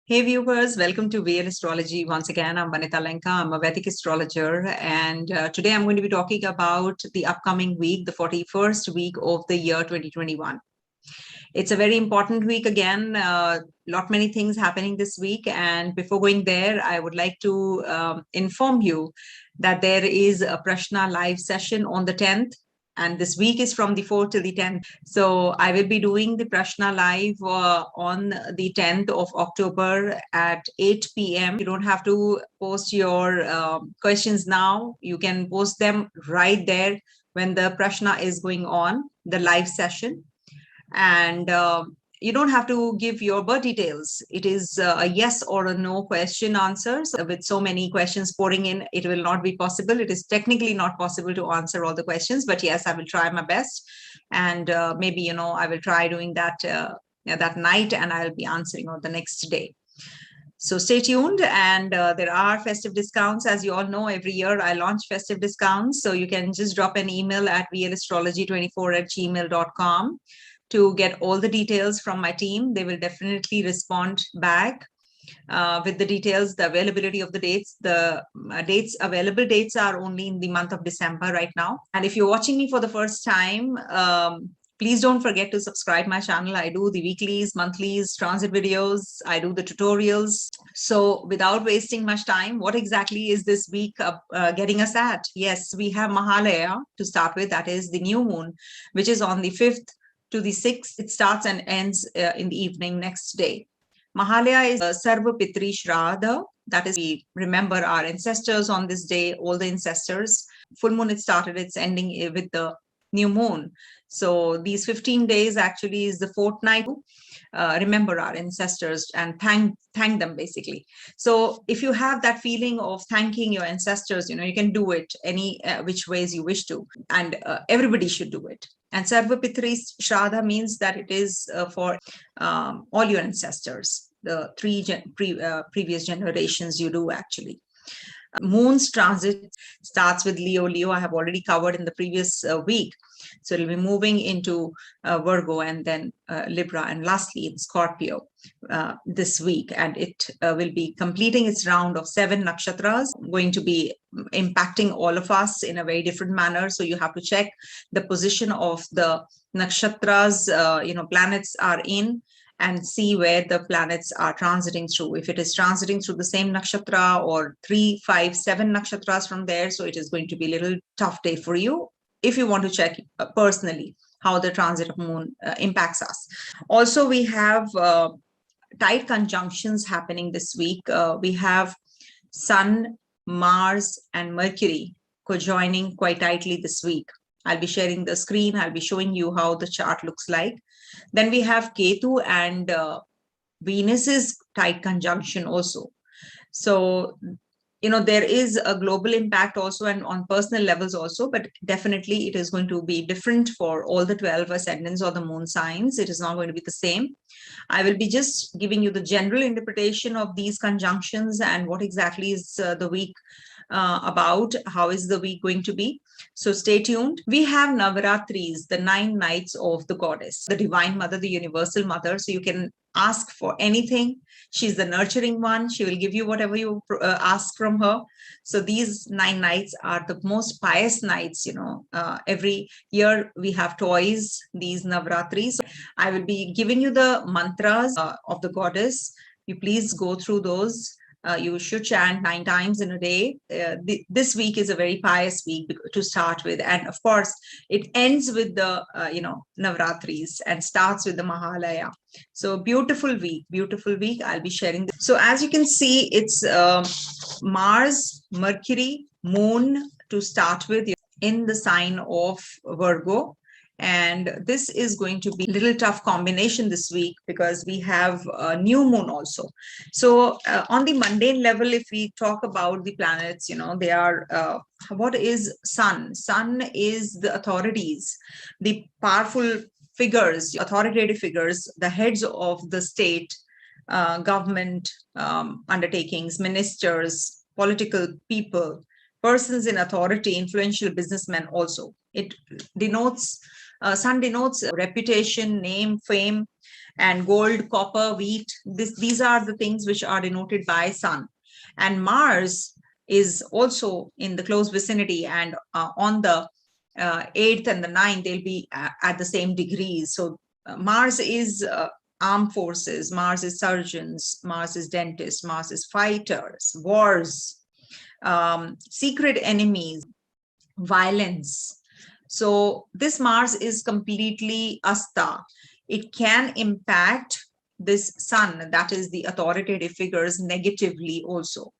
Hey viewers, welcome to Real Astrology. Once again, I'm Vanita Lenka. I'm a Vedic astrologer, and today I'm going to be talking about the upcoming week, the 41st week of the year 2021. It's a very important week again. Lot many things happening this week, and before going there, I would like to inform you that there is a Prashna live session on the 10th. And this week is from the 4th to the 10th. So I will be doing the Prashna live on the 10th of October at 8 p.m. You don't have to post your questions now. You can post them right there when the Prashna is going on, the live session. And you don't have to give your birth details. It is a yes or a no question answers. With so many questions pouring in, it will not be possible. It is technically not possible to answer all the questions, but yes, I will try my best. And maybe, I will try doing that that night, and I'll be answering on the next day. So stay tuned, and there are festive discounts. As you all know, every year I launch festive discounts. So you can just drop an email at realastrology24@gmail.com to get all the details from my team. They will definitely respond back with the details, the availability of the dates. The available dates are only in the month of December right now. And if you're watching me for the first time, please don't forget to subscribe my channel. I do the weeklies, monthlies, transit videos. I do the tutorials. So without wasting much time, what exactly is this week getting us at? Yes, we have Mahalaya to start with. That is the new moon, which is on the 5th to the 6th. It starts and ends in the evening next day. Mahalaya is Sarva Pitri Shraddha. That is, we remember our ancestors on this day, all the ancestors. Full moon it started, it's ending with the new moon. So these 15 days actually is the fortnight. Remember our ancestors and thank them basically. So if you have that feeling of thanking your ancestors, you can do it any which ways you wish to, and everybody should do it. And Sarva Pitri Shraddha means that it is for all your ancestors, the previous generations you do actually. Moon's transit starts with Leo. Leo I have already covered in the previous week. So it'll be moving into Virgo and then Libra and lastly in Scorpio this week. And it will be completing its round of 7 nakshatras, going to be impacting all of us in a very different manner. So you have to check the position of the nakshatras, planets are in, and see where the planets are transiting through. If it is transiting through the same nakshatra or 3, 5, 7 nakshatras from there, so it is going to be a little tough day for you if you want to check personally how the transit of moon impacts us. Also, we have tight conjunctions happening this week. We have Sun, Mars, and Mercury co-joining quite tightly this week. I'll be sharing the screen. I'll be showing you how the chart looks like. Then we have Ketu and Venus's tight conjunction also. So, there is a global impact also and on personal levels also, but definitely it is going to be different for all the 12 ascendants or the moon signs. It is not going to be the same. I will be just giving you the general interpretation of these conjunctions and what exactly is the week about, how is the week going to be. So stay tuned. We have Navratris, the 9 nights of the goddess, the divine mother, the universal mother. So you can ask for anything. She's the nurturing one. She will give you whatever you ask from her. So these 9 nights are the most pious nights. Every year we have toys, these Navratris. I will be giving you the mantras of the goddess. You please go through those. You should chant 9 times in a day. This week is a very pious week to start with. And of course, it ends with the, Navratris and starts with the Mahalaya. So beautiful week. I'll be sharing this. So as you can see, it's Mars, Mercury, Moon to start with in the sign of Virgo. And this is going to be a little tough combination this week because we have a new moon also. So on the mundane level, if we talk about the planets, they are, what is Sun? Sun is the authorities, the powerful figures, authoritative figures, the heads of the state, government undertakings, ministers, political people, persons in authority, influential businessmen also. It denotes Sun denotes reputation, name, fame, and gold, copper, wheat. These are the things which are denoted by Sun. And Mars is also in the close vicinity, and on the 8th and the 9th, they'll be at the same degrees. So Mars is armed forces, Mars is surgeons, Mars is dentists, Mars is fighters, wars, secret enemies, violence. So this Mars is completely Hasta. It can impact this Sun, that is the authoritative figures, negatively also.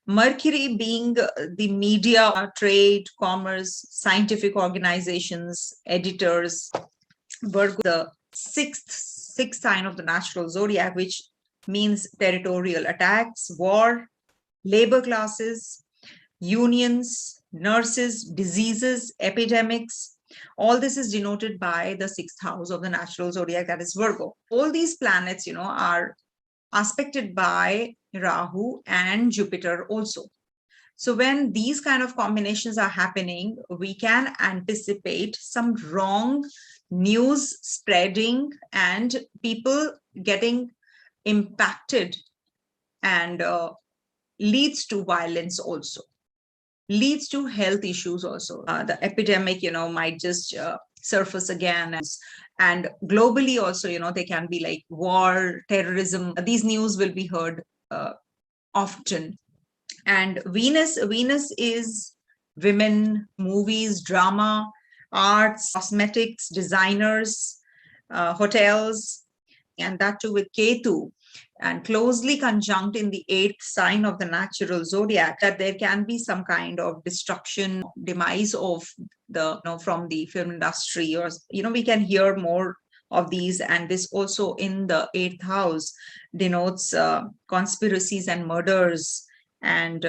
Mercury being the media, trade, commerce, scientific organizations, editors. Virgo, the sixth sign of the natural zodiac, which means territorial attacks, war, labor classes, unions, nurses, diseases, epidemics. All this is denoted by the 6th house of the natural zodiac, that is Virgo. All these planets, are aspected by Rahu and Jupiter also. So when these kind of combinations are happening, we can anticipate some wrong news spreading and people getting impacted, and leads to violence also, leads to health issues also. The epidemic, might just surface again. And globally also, they can be like war, terrorism. These news will be heard often. And Venus is women, movies, drama, arts, cosmetics, designers, hotels, and that too with Ketu, and closely conjunct in the 8th sign of the natural zodiac, that there can be some kind of destruction, demise of the, from the film industry, or, we can hear more of these. And this also in the 8th house denotes conspiracies and murders, and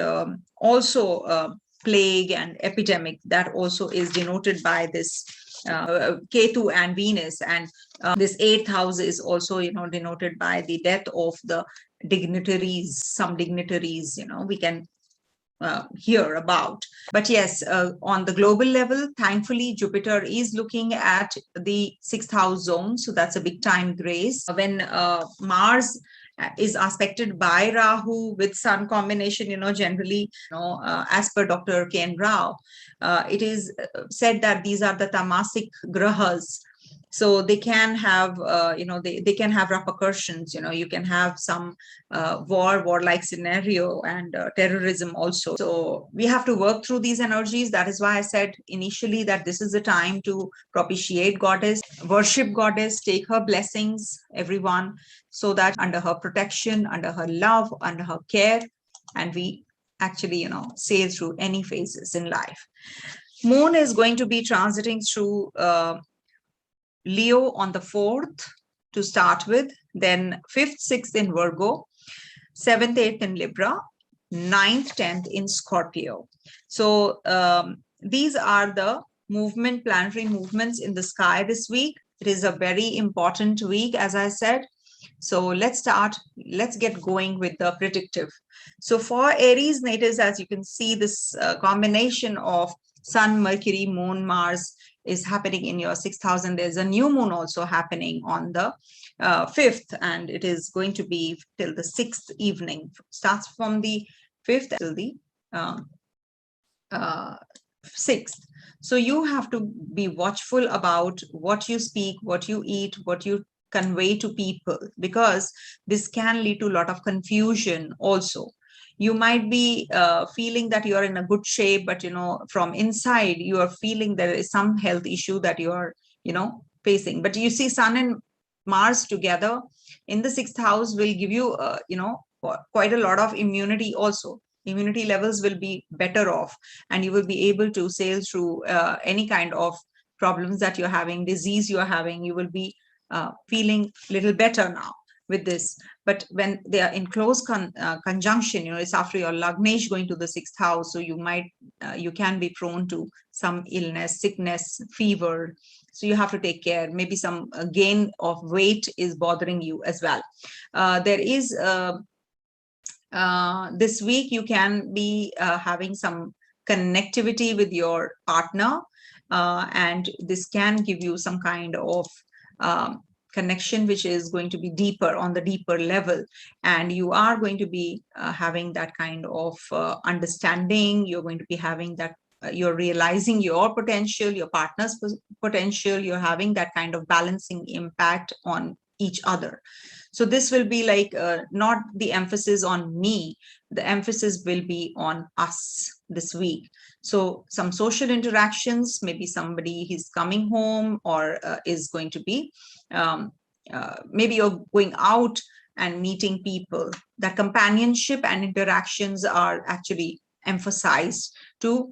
also plague and epidemic. That also is denoted by this Ketu and Venus. And this 8th house is also, denoted by the death of the dignitaries, some dignitaries, we can hear about. But yes, on the global level, thankfully, Jupiter is looking at the 6th house zone. So that's a big time grace. When Mars is aspected by Rahu with Sun combination, generally, as per Dr. Ken Rao, it is said that these are the tamasic grahas. So they can have, they can have repercussions. You can have some warlike scenario, and terrorism also. So we have to work through these energies. That is why I said initially that this is the time to propitiate goddess, worship goddess, take her blessings, everyone, so that under her protection, under her love, under her care, and we actually, sail through any phases in life. Moon is going to be transiting through Leo on the 4th to start with, then 5th, 6th in Virgo, 7th, 8th in Libra, 9th, 10th in Scorpio. So these are the planetary movements in the sky this week. It is a very important week, as I said. So let's get going with the predictive. So for Aries natives, as you can see, this combination of Sun, Mercury, Moon, Mars is happening in your 6th house, and there's a new moon also happening on the 5th, and it is going to be till the 6th evening. Starts from the 5th till the 6th. So you have to be watchful about what you speak, what you eat, what you convey to people, because this can lead to a lot of confusion also. You might be feeling that you are in a good shape, but from inside you are feeling there is some health issue that you are facing. But you see, Sun and Mars together in the 6th house will give you quite a lot of immunity also. Immunity levels will be better off, and you will be able to sail through any kind of problems that you're having, disease you're having. You will be feeling a little better now with this. But when they are in close conjunction, it's after your Lagnesh going to the 6th house, so you can be prone to some illness, sickness, fever. So you have to take care. Maybe some gain of weight is bothering you as well. There is this week you can be having some connectivity with your partner, and this can give you some kind of connection which is going to be deeper, on the deeper level, and you are going to be having that kind of understanding. You're going to be having that you're realizing your potential, your partner's potential. You're having that kind of balancing impact on each other. So this will be like not the emphasis on me, the emphasis will be on us this week. So some social interactions, maybe somebody is coming home or is going to be, maybe you're going out and meeting people. That companionship and interactions are actually emphasized to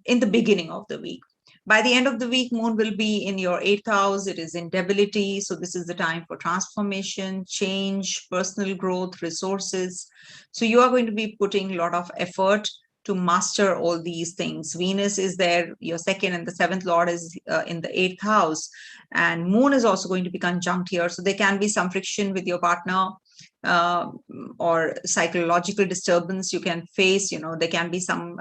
in the beginning of the week. By the end of the week, Moon will be in your 8th house. It is in debility. So this is the time for transformation, change, personal growth, resources. So you are going to be putting a lot of effort to master all these things. Venus is there, your 2nd and the 7th lord is in the 8th house. And Moon is also going to be conjunct here. So there can be some friction with your partner or psychological disturbance you can face. There can be some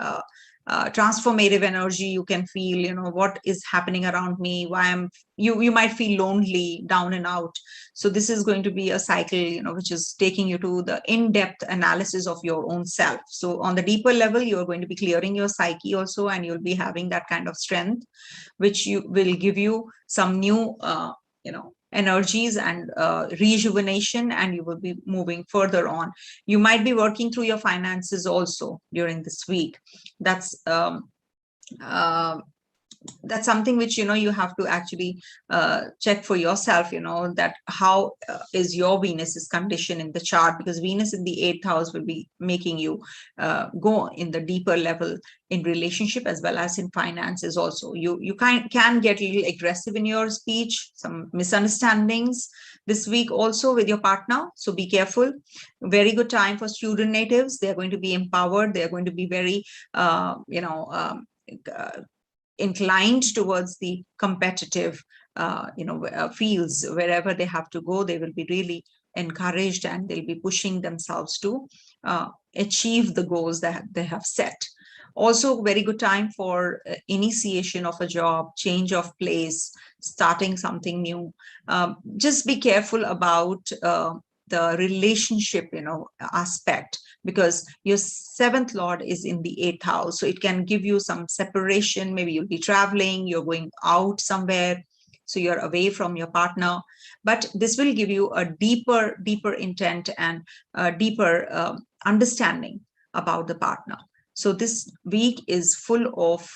transformative energy you can feel, what is happening around me, why you might feel lonely, down and out. So this is going to be a cycle, which is taking you to the in-depth analysis of your own self. So on the deeper level, you're going to be clearing your psyche also, and you'll be having that kind of strength, which will give you some new, energies and rejuvenation, and you will be moving further on. You might be working through your finances also during this week. That's something which you have to actually check for yourself, that how is your Venus's condition in the chart, because Venus in the 8th house will be making you go in the deeper level in relationship as well as in finances also. You can get a little aggressive in your speech, some misunderstandings this week also with your partner, so be careful. Very good time for student natives. They're going to be empowered. They're going to be very inclined towards the competitive fields. Wherever they have to go, they will be really encouraged, and they'll be pushing themselves to achieve the goals that they have set. Also very good time for initiation of a job, change of place, starting something new. Just be careful about the relationship aspect, because your 7th lord is in the 8th house, so it can give you some separation. Maybe you'll be traveling, you're going out somewhere, so you're away from your partner, but this will give you a deeper intent and a deeper understanding about the partner. So this week is full of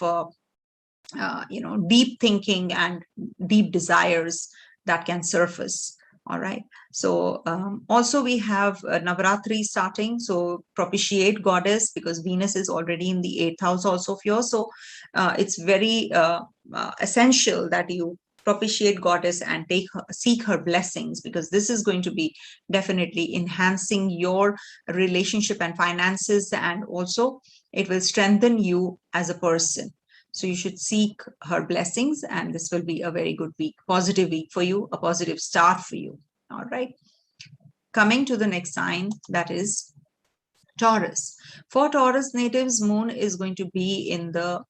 deep thinking and deep desires that can surface. All right. So also we have Navratris starting. So propitiate goddess, because Venus is already in the 8th house also of yours. So it's very essential that you propitiate goddess and seek her blessings, because this is going to be definitely enhancing your relationship and finances, and also it will strengthen you as a person. So you should seek her blessings, and this will be a very good week, positive week for you, a positive start for you. All right. Coming to the next sign, that is Taurus. For Taurus natives, Moon is going to be in the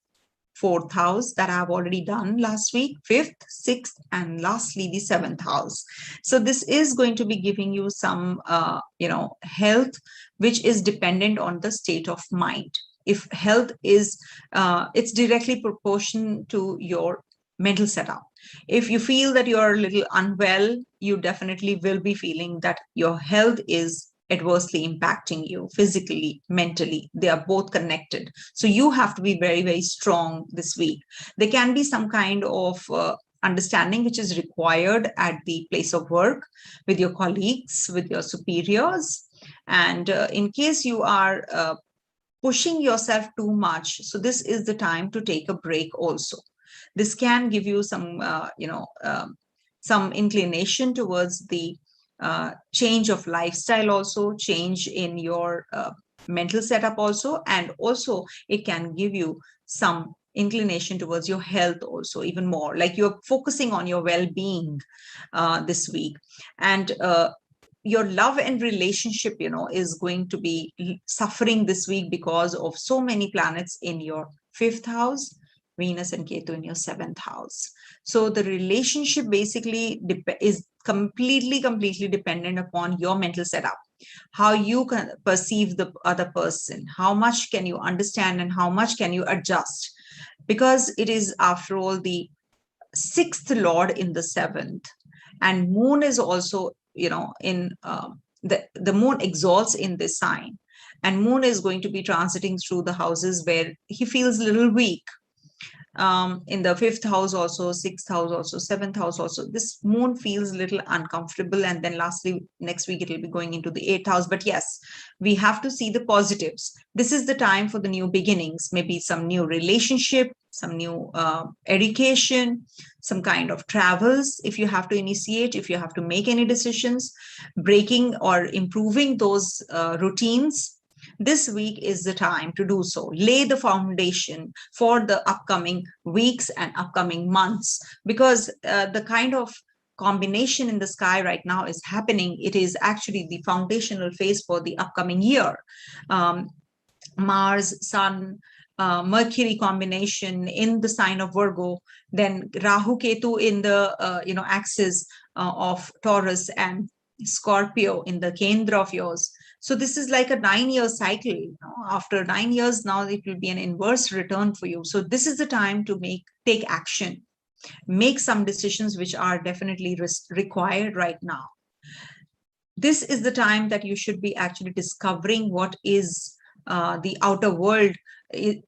4th house that I have already done last week, 5th, 6th, and lastly the 7th house. So this is going to be giving you some, health, which is dependent on the state of mind. If health is, it's directly proportional to your mental setup. If you feel that you're a little unwell, you definitely will be feeling that your health is adversely impacting you physically, mentally. They are both connected. So you have to be very, very strong this week. There can be some kind of understanding which is required at the place of work, with your colleagues, with your superiors. And in case you are pushing yourself too much, so this is the time to take a break also. This can give you some, some inclination towards the change of lifestyle also, change in your mental setup also, and also it can give you some inclination towards your health also, even more, like you're focusing on your well-being this week. And your love and relationship, is going to be suffering this week because of so many planets in your 5th house, Venus and Ketu in your 7th house. So the relationship basically is completely dependent upon your mental setup, how you can perceive the other person, how much can you understand and how much can you adjust, because it is after all the 6th lord in the 7th, and moon is also, in the moon exalts in this sign, and moon is going to be transiting through the houses where he feels a little weak. In the 5th house also, 6th house also, 7th house also, this moon feels a little uncomfortable, and then lastly next week it will be going into the 8th house. But yes, we have to see the positives. This is the time for the new beginnings, maybe some new relationship, some new education, some kind of travels if you have to initiate, if you have to make any decisions, breaking or improving those routines. This week is the time to do so. Lay the foundation for the upcoming weeks and upcoming months, because the kind of combination in the sky right now is happening. It is actually the foundational phase for the upcoming year. Mars, Sun, Mercury combination in the sign of Virgo, then Rahu Ketu in the axis of Taurus, and Scorpio in the Kendra of yours. So this is like a 9-year cycle. After 9 years, now it will be an inverse return for you. So this is the time to take action, make some decisions which are definitely required right now. This is the time that you should be actually discovering what is the outer world,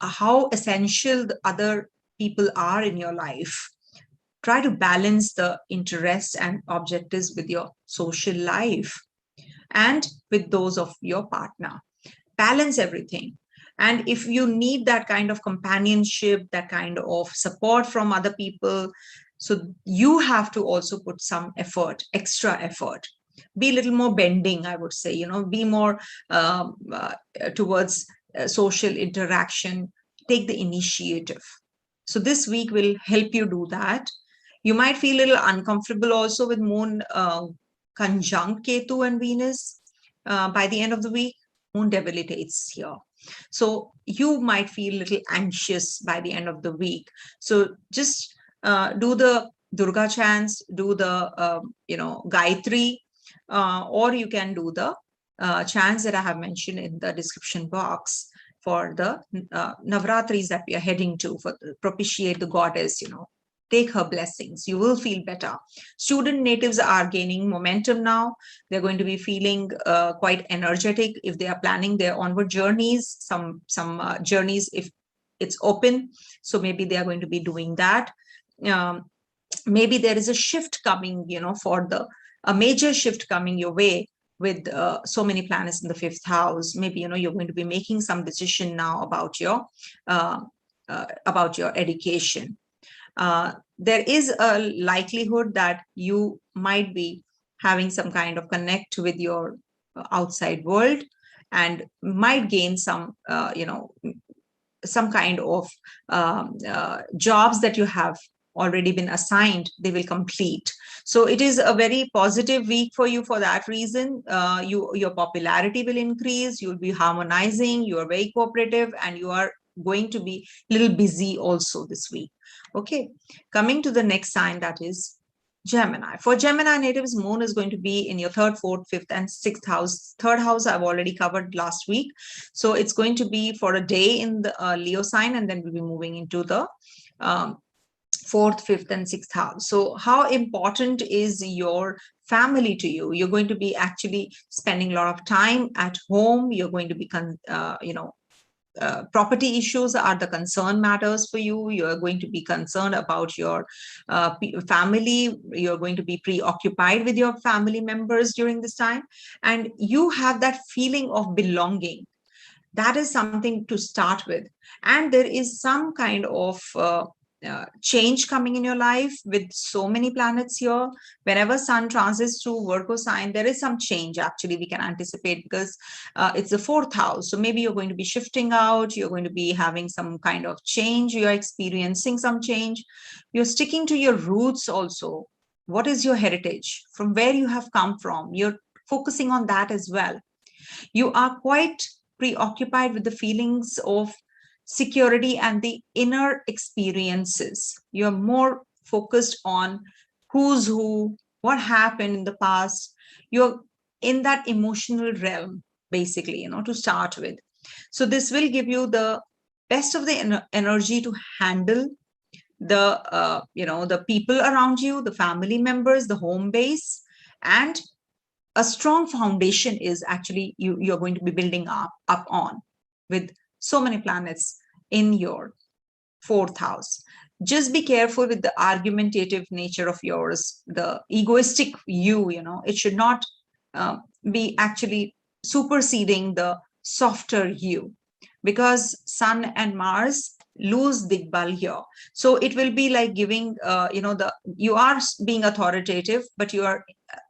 how essential the other people are in your life. Try to balance the interests and objectives with your social life and with those of your partner. Balance everything. And if you need that kind of companionship, that kind of support from other people, so you have to also put some effort, extra effort. Be a little more bending, I would say, be more towards social interaction, take the initiative. So this week will help you do that. You might feel a little uncomfortable also with moon conjunct Ketu and Venus by the end of the week. Moon debilitates here. So you might feel a little anxious by the end of the week. So just do the Durga chants, do the, Gayatri, or you can do the chants that I have mentioned in the description box for the Navratris that we are heading to, for propitiate the goddess, take her blessings. You will feel better. Student natives are gaining momentum now. They're going to be feeling quite energetic if they are planning their onward journeys. Some journeys, if it's open, so maybe they are going to be doing that. Maybe there is a shift coming, a major shift coming your way with so many planets in the 5th house. Maybe you're going to be making some decision now about your education. There is a likelihood that you might be having some kind of connect with your outside world and might gain some, some kind of jobs that you have already been assigned, they will complete. So it is a very positive week for you for that reason. Your popularity will increase, you'll be harmonizing, you are very cooperative, and you are going to be a little busy also this week. Okay, coming to the next sign, that is Gemini. For Gemini natives, moon is going to be in your 3rd, 4th, 5th, and 6th house. 3rd house I've already covered last week. So it's going to be for a day in the Leo sign, and then we'll be moving into the 4th, 5th, and 6th house. So how important is your family to you? You're going to be actually spending a lot of time at home. You're going to be, property issues are the concern matters for you. You're going to be concerned about your family. You're going to be preoccupied with your family members during this time. And you have that feeling of belonging. That is something to start with. And there is some kind of change coming in your life with so many planets here. Whenever Sun transits through Virgo sign, there is some change actually we can anticipate, because it's the 4th house. So maybe you're going to be shifting out, you're going to be having some kind of change, you're experiencing some change. You're sticking to your roots also. What is your heritage? From where you have come from? You're focusing on that as well. You are quite preoccupied with the feelings of security and the inner experiences. You're more focused on who's who, what happened in the past. You're in that emotional realm, basically, to start with. So this will give you the best of the energy to handle the the people around you, the family members, the home base. And a strong foundation is actually you're going to be building up on, with so many planets in your fourth house. Just be careful with the argumentative nature of yours, the egoistic you, it should not be actually superseding the softer you, because Sun and Mars lose Digbal here. So it will be like giving, you are being authoritative, but you are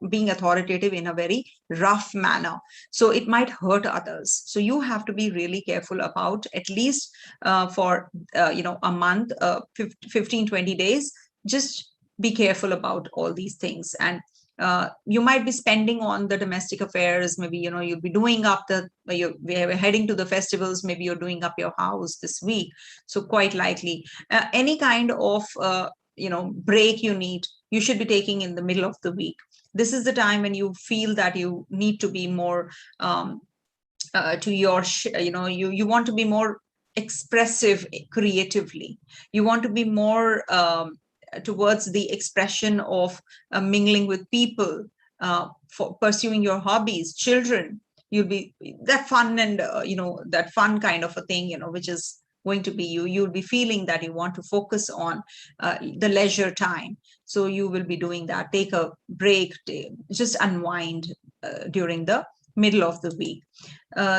being authoritative in a very rough manner. So it might hurt others. So you have to be really careful about, at least for, a month, 15, 20 days, just be careful about all these things. And you might be spending on the domestic affairs. Maybe, you'll be doing up we're heading to the festivals. Maybe you're doing up your house this week. So quite likely any kind of, break you should be taking in the middle of the week. This is the time when you feel that you need to be more to your, you want to be more expressive creatively. You want to be more towards the expression of mingling with people, for pursuing your hobbies, children. You'll be that fun and that fun kind of a thing, which is going to be you'll be feeling that you want to focus on the leisure time. So you will be doing that. Take a break, just unwind during the middle of the week.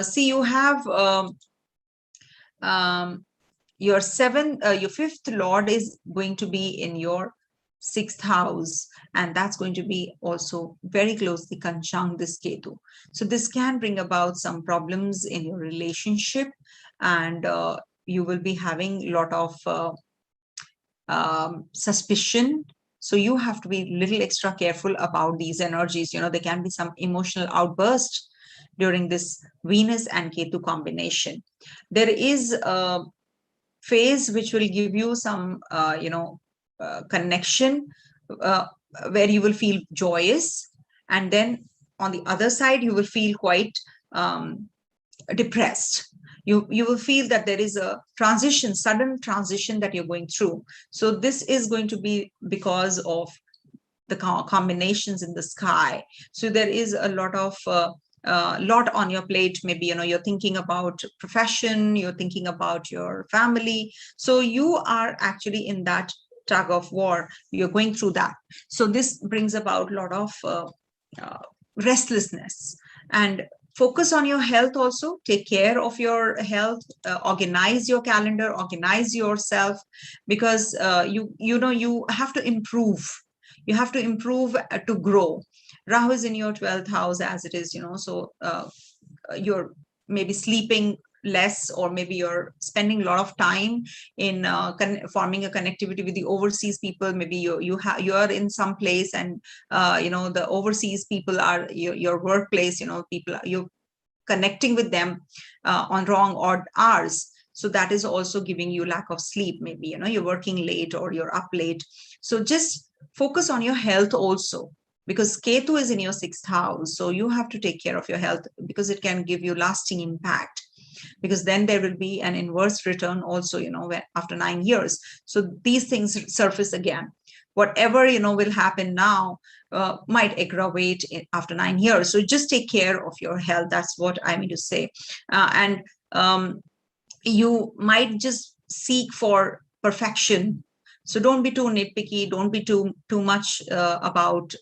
See, you have your fifth lord is going to be in your sixth house, and that's going to be also very closely conjunct this Ketu. So this can bring about some problems in your relationship, and you will be having a lot of suspicion. So you have to be a little extra careful about these energies. There can be some emotional outburst during this Venus and Ketu combination. There is a phase which will give you some connection where you will feel joyous, and then on the other side you will feel quite depressed. You will feel that there is a transition, sudden transition that you're going through. So this is going to be because of the combinations in the sky. So there is a lot of lot on your plate. Maybe you're thinking about profession, you're thinking about your family. So you are actually in that tug of war. You're going through that. So this brings about a lot of restlessness. And focus on your health also. Take care of your health. Organize your calendar. Organize yourself, because you have to improve. You have to improve to grow. Rahu is in your 12th house as it is, so you're maybe sleeping less, or maybe you're spending a lot of time in forming a connectivity with the overseas people. Maybe you are in some place, and the overseas people are your workplace. People, you're connecting with them on wrong odd hours. So that is also giving you lack of sleep. Maybe you're working late or you're up late. So just focus on your health also, because Ketu is in your sixth house. So you have to take care of your health, because it can give you lasting impact. Because then there will be an inverse return also, after 9 years. So these things surface again. Whatever, will happen now might aggravate after 9 years. So just take care of your health. That's what I mean to say. And you might just seek for perfection. So don't be too nitpicky. Don't be too much about,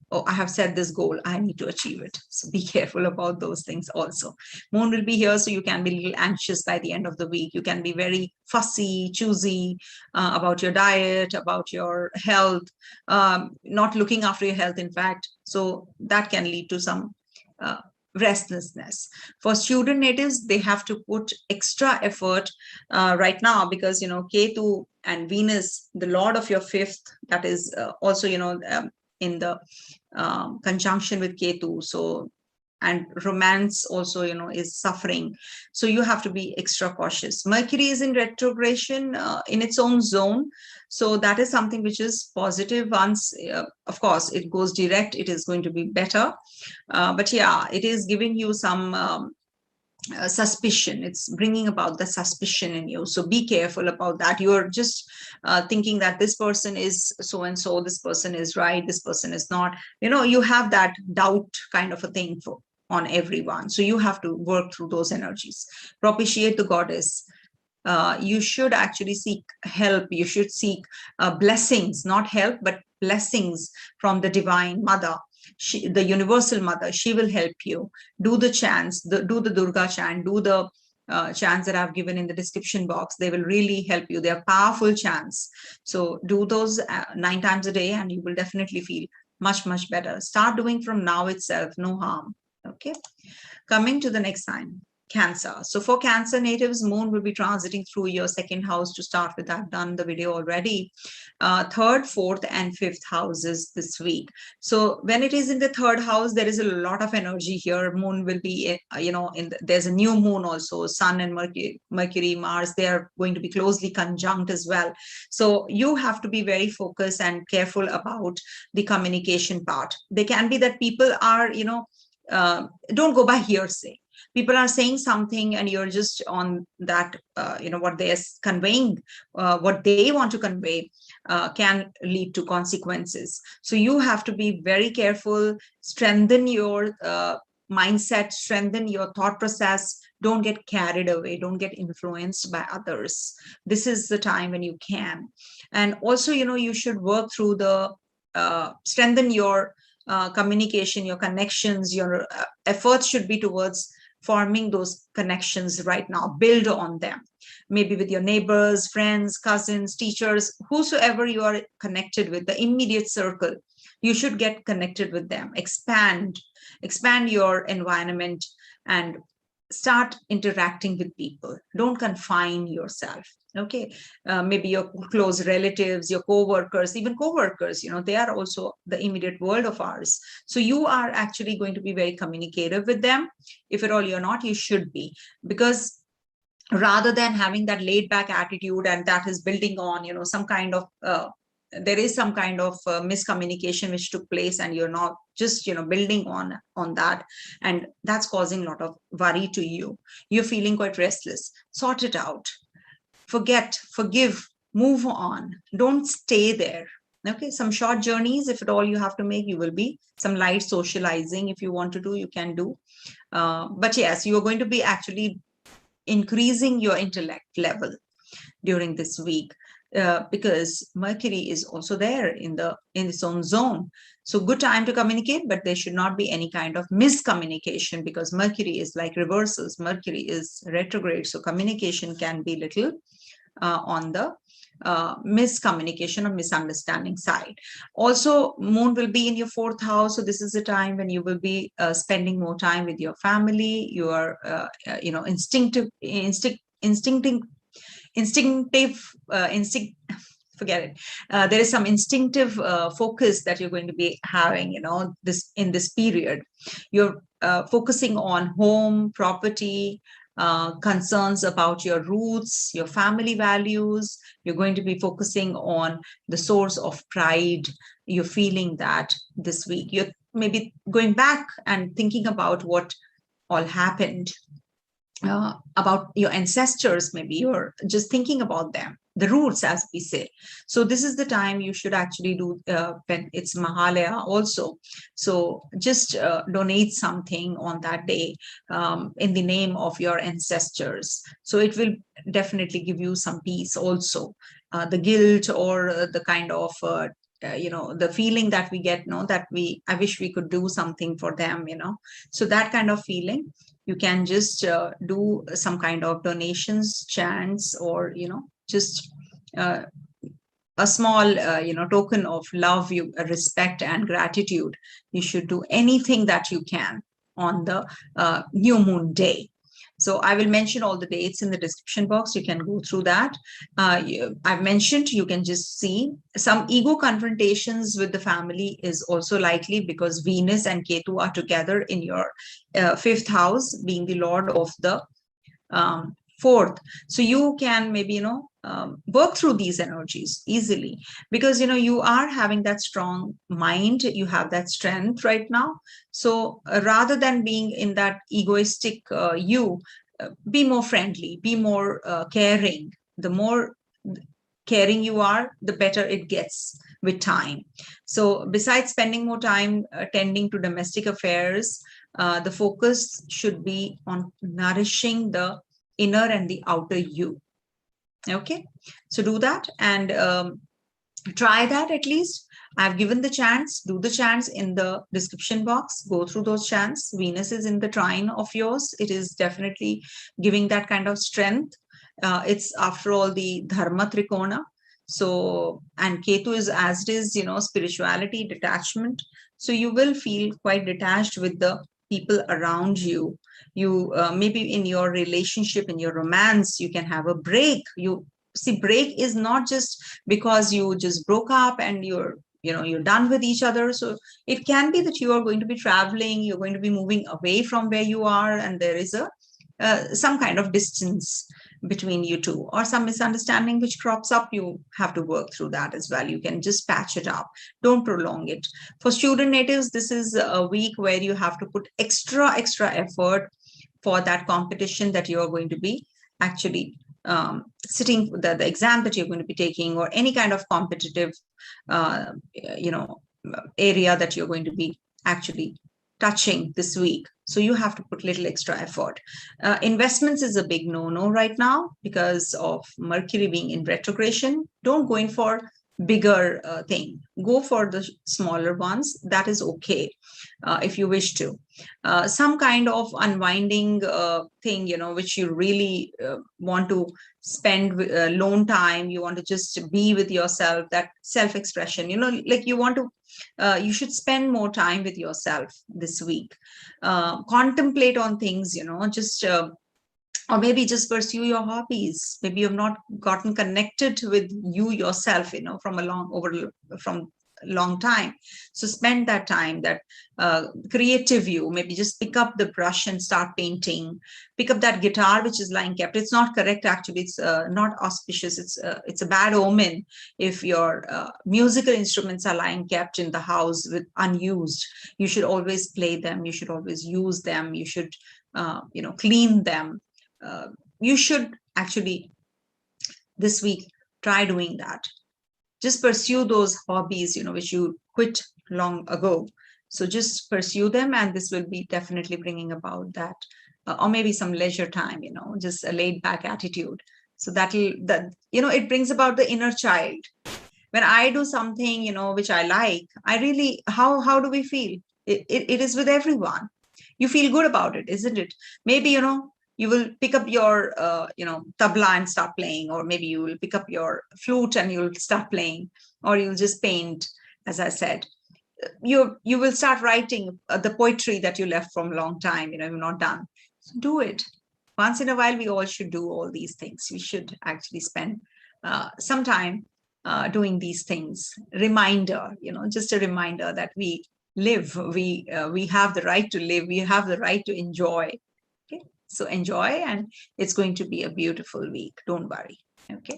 oh, I have set this goal, I need to achieve it. So be careful about those things also. Moon will be here, so you can be a little anxious by the end of the week. You can be very fussy, choosy about your diet, about your health, not looking after your health, in fact. So that can lead to some restlessness. For student natives, they have to put extra effort right now, because Ketu and Venus, the lord of your fifth, that is also in the conjunction with Ketu. So and romance also, is suffering. So you have to be extra cautious. Mercury is in retrogression in its own zone. So that is something which is positive. Once, of course, it goes direct, it is going to be better. But yeah, it is giving you some suspicion. It's bringing about the suspicion in you. So be careful about that. You're just thinking that this person is so and so, this person is right, this person is not. You have that doubt kind of a thing on everyone. So you have to work through those energies. Propitiate the goddess. You should actually seek help. You should seek blessings, not help, but blessings from the divine mother. The universal mother. She will help you. Do the chants, do the Durga chant, do the chants that I've given in the description box. They will really help you. They are powerful chants. So do those 9 times a day and you will definitely feel much, much better. Start doing from now itself, no harm. Okay. Coming to the next sign. Cancer. So for Cancer natives, Moon will be transiting through your 2nd house. To start with, I've done the video already. 3rd, 4th, and 5th houses this week. So when it is in the 3rd house, there is a lot of energy here. Moon will be, there's a new moon also. Sun and Mercury, Mars, they are going to be closely conjunct as well. So you have to be very focused and careful about the communication part. They can be that people are, don't go by hearsay. People are saying something and you're just on that, what they're conveying, what they want to convey can lead to consequences. So you have to be very careful, strengthen your mindset, strengthen your thought process. Don't get carried away. Don't get influenced by others. This is the time when you can. And also, you should work through the, strengthen your communication, your connections, your efforts should be towards forming those connections right now. Build on them, maybe with your neighbors, friends, cousins, teachers, whosoever you are connected with, the immediate circle. You should get connected with them. Expand your environment and start interacting with people. Don't confine yourself. Okay, maybe your close relatives, your co-workers, even co-workers, they are also the immediate world of ours. So you are actually going to be very communicative with them. If at all you're not, you should be, because rather than having that laid back attitude and that is building on, some kind of, there is some kind of miscommunication which took place and you're not just, building on that. And that's causing a lot of worry to you. You're feeling quite restless. Sort it out. Forget, forgive, move on. Don't stay there. Okay, some short journeys, if at all you have to make, you will be. Some light socializing, if you want to do, you can do. But yes, you're going to be actually increasing your intellect level during this week. Because Mercury is also there in its own zone. So good time to communicate, but there should not be any kind of miscommunication, because Mercury is like reversals. Mercury is retrograde. So communication can be little on the miscommunication or misunderstanding side. Also, Moon will be in your 4th house. So this is a time when you will be spending more time with your family. You are, forget it. There is some instinctive focus that you're going to be having, in this period. You're focusing on home, property, concerns about your roots, your family values. You're going to be focusing on the source of pride. You're feeling that this week. You're maybe going back and thinking about what all happened. About your ancestors, maybe you're just thinking about them, the roots, as we say. So this is the time you should actually do, it's Mahalaya also. So just donate something on that day in the name of your ancestors. So it will definitely give you some peace also. The guilt or the kind of the feeling that we get, I wish we could do something for them, so that kind of feeling, you can just do some kind of donations, chants, or just a small token of love, respect and gratitude. You should do anything that you can on the new moon day. So I will mention all the dates in the description box. You can go through that. I've mentioned, you can just see some ego confrontations with the family is also likely because Venus and Ketu are together in your 5th house, being the lord of the 4th. So you can maybe, work through these energies easily because, you are having that strong mind, you have that strength right now. So rather than being in that egoistic be more friendly, be more caring. The more caring you are, the better it gets with time. So besides spending more time tending to domestic affairs, the focus should be on nourishing the inner and the outer you. Okay, so do that and try that at least. I've given the chants, do the chants in the description box, go through those chants. Venus is in the trine of yours. It is definitely giving that kind of strength. It's after all the Dharma Trikona. So, and Ketu is as it is, spirituality, detachment. So you will feel quite detached with the people around you. You maybe in your relationship, in your romance, you can have a break. You see, break is not just because you just broke up and you're done with each other. So it can be that you are going to be traveling, you're going to be moving away from where you are, and there is some kind of distance between you two, or some misunderstanding which crops up. You have to work through that as well. You can just patch it up, don't prolong it. For student natives, this is a week where you have to put extra effort for that competition that you are going to be actually sitting, the exam that you're going to be taking, or any kind of competitive area that you're going to be actually touching this week. So you have to put little extra effort. Investments is a big no-no right now because of Mercury being in retrogression. Don't go in for bigger thing. Go for the smaller ones. That is okay if you wish to. Some kind of unwinding thing, which you really want to spend alone time. You want to just be with yourself, that self-expression, like you want to, you should spend more time with yourself this week. Contemplate on things, just or maybe just pursue your hobbies. Maybe you've not gotten connected with you yourself, from a long time. So spend that time, that creative you. Maybe just pick up the brush and start painting. Pick up that guitar which is lying kept. It's not correct, actually. It's not auspicious. It's a bad omen if your musical instruments are lying kept in the house with unused. You should always play them. You should always use them. You should clean them. You should actually this week try doing that. Just pursue those hobbies, which you quit long ago. So just pursue them, and this will be definitely bringing about that, or maybe some leisure time, just a laid back attitude. So it brings about the inner child. When I do something, which I like, I really, how do we feel? It is with everyone. You feel good about it, isn't it? Maybe, you will pick up your, tabla and start playing, or maybe you will pick up your flute and you'll start playing, or you'll just paint, as I said. You will start writing the poetry that you left from a long time, you're not done. So do it. Once in a while, we all should do all these things. We should actually spend some time doing these things. Reminder, just a reminder that we live, we have the right to live, we have the right to enjoy. So enjoy, and it's going to be a beautiful week. Don't worry. Okay.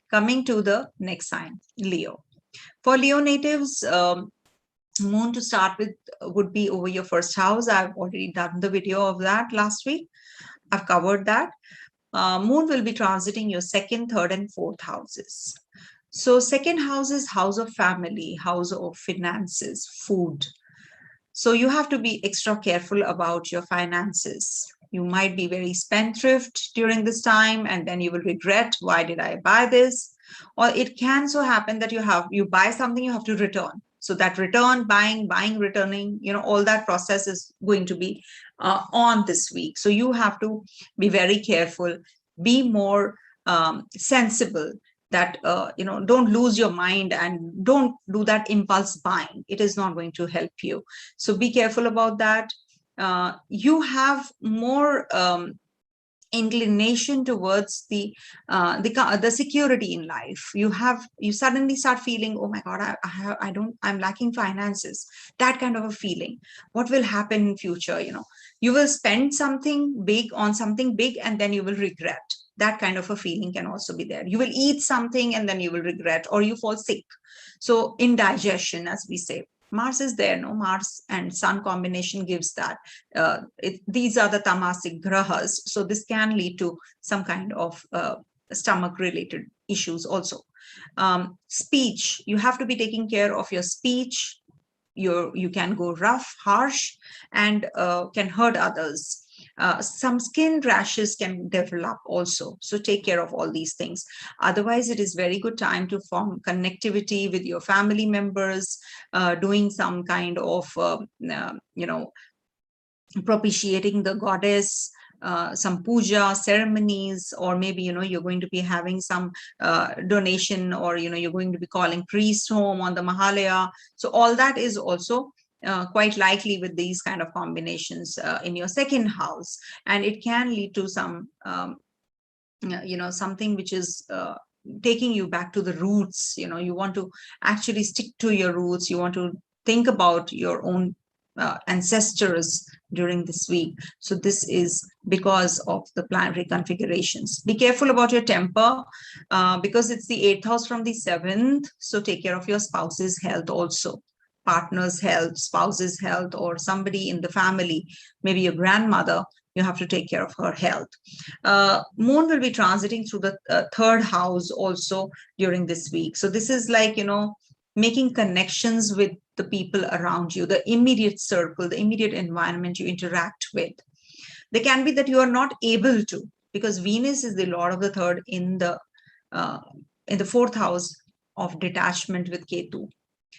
Coming to the next sign, Leo. For Leo natives, Moon to start with would be over your first house. I've already done the video of that last week. I've covered that. Moon will be transiting your 2nd, 3rd, and 4th houses. So 2nd house is house of family, house of finances, food. So you have to be extra careful about your finances. You might be very spendthrift during this time, and then you will regret, why did I buy this? Or it can so happen that you buy something, you have to return. So that return, buying, returning, all that process is going to be on this week. So you have to be very careful, be more sensible, that, don't lose your mind and don't do that impulse buying. It is not going to help you. So be careful about that. You have more inclination towards the security in life. You suddenly start feeling, oh my god, I'm lacking finances, that kind of a feeling. What will happen in future? You will spend something big on something big and then you will regret. That kind of a feeling can also be there. You will eat something and then you will regret, or you fall sick. So indigestion, as we say. Mars is there, no? Mars and Sun combination gives that. These are the tamasic grahas. So this can lead to some kind of stomach-related issues also. Speech, you have to be taking care of your speech. You can go rough, harsh, and can hurt others. Some skin rashes can develop also. So take care of all these things. Otherwise, it is very good time to form connectivity with your family members, doing some kind of, propitiating the goddess, some puja ceremonies, or maybe, you're going to be having some donation, or, you're going to be calling priests home on the Mahalaya. So all that is also quite likely with these kind of combinations in your second house. And it can lead to some, something which is taking you back to the roots. You want to actually stick to your roots. You want to think about your own ancestors during this week. So this is because of the planetary configurations. Be careful about your temper because it's the 8th house from the 7th. So take care of your spouse's health also. Partner's health, spouse's health, or somebody in the family, maybe your grandmother, you have to take care of her health. Moon will be transiting through the 3rd house also during this week. So this is like, making connections with the people around you, the immediate circle, the immediate environment you interact with. They can be that you are not able to, because Venus is the lord of the 3rd in the 4th house of detachment with Ketu.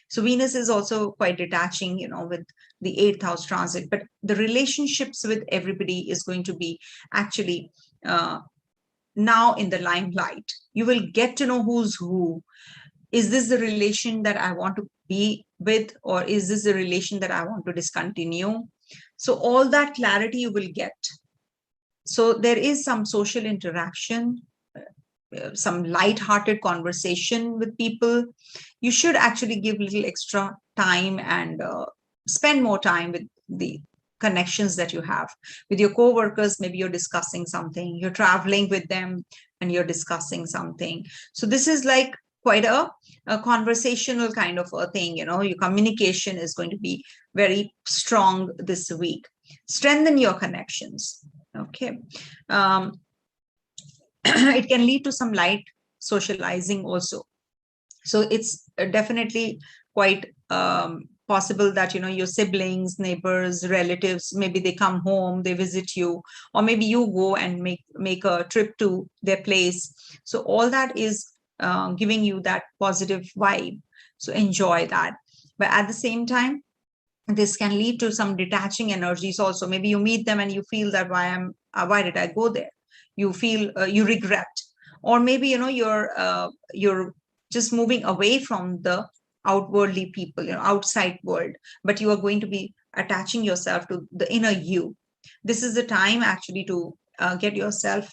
So Venus is also quite detaching, with the 8th house transit, but the relationships with everybody is going to be actually now in the limelight. You will get to know who's who. Is this the relation that I want to be with, or is this the relation that I want to discontinue? So all that clarity you will get. So there is some social interaction, some light-hearted conversation with people. You should actually give a little extra time and spend more time with the connections that you have. With your co-workers, maybe you're discussing something, you're traveling with them and you're discussing something. So this is like quite a conversational kind of a thing, your communication is going to be very strong this week. Strengthen your connections, okay? It can lead to some light socializing also. So it's definitely quite possible that, your siblings, neighbors, relatives, maybe they come home, they visit you, or maybe you go and make a trip to their place. So all that is giving you that positive vibe. So enjoy that. But at the same time, this can lead to some detaching energies also. Maybe you meet them and you feel that why did I go there? You feel you regret, or maybe you're just moving away from the outwardly people, outside world, but you are going to be attaching yourself to the inner you. This is the time actually to get yourself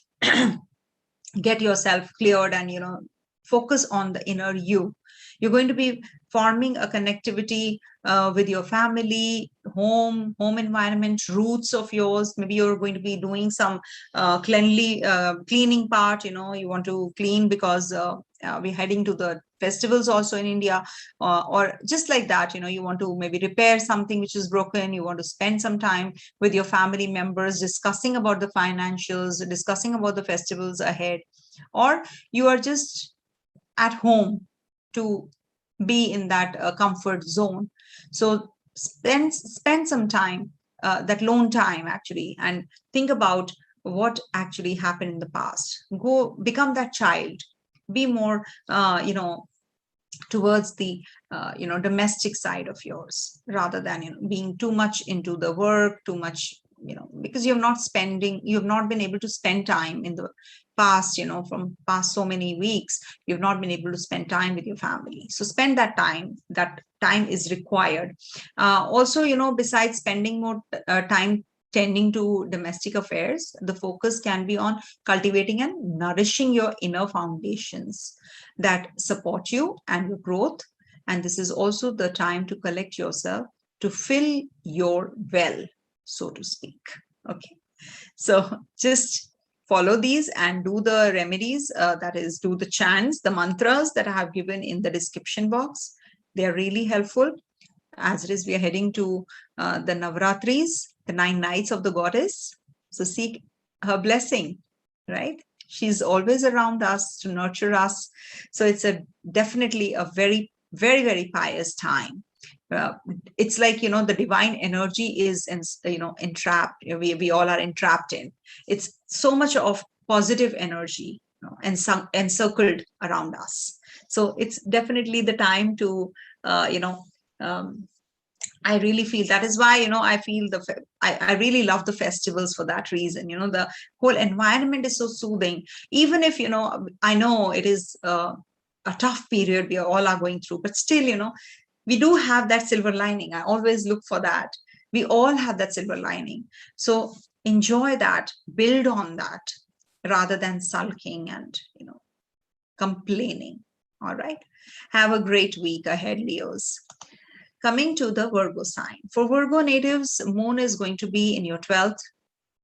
cleared and focus on the inner you. You're going to be forming a connectivity with your family, home environment, roots of yours. Maybe you're going to be doing some cleaning part. You want to clean because we're heading to the festivals also in India, or just like that. You want to maybe repair something which is broken. You want to spend some time with your family members, discussing about the financials, discussing about the festivals ahead, or you are just at home to be in that comfort zone. So spend some time, that lone time actually, and think about what actually happened in the past. Go become that child. Be more, towards the, domestic side of yours, rather than, being too much into the work, too much, because you've not been able to spend time in the past, from past so many weeks, you've not been able to spend time with your family. So spend that time. That time is required. Also, besides spending more time tending to domestic affairs, the focus can be on cultivating and nourishing your inner foundations that support you and your growth. And this is also the time to collect yourself, to fill your well, so to speak. Okay, so just follow these and do the remedies, that is, do the chants, the mantras that I have given in the description box. They are really helpful. As it is, we are heading to the Navratris, the 9 nights of the goddess. So seek her blessing, right? She's always around us to nurture us. So it's definitely a very, very, very pious time. It's like, the divine energy is, entrapped. We all are entrapped in. It's so much of positive energy, encircled around us. So it's definitely the time to, I really feel that is why, I feel I really love the festivals for that reason. The whole environment is so soothing, even if, I know it is a tough period we all are going through, but still, we do have that silver lining. I always look for that. We all have that silver lining. So enjoy that, build on that, rather than sulking and, complaining. All right. Have a great week ahead, Leos. Coming to the Virgo sign. For Virgo natives, Moon is going to be in your 12th.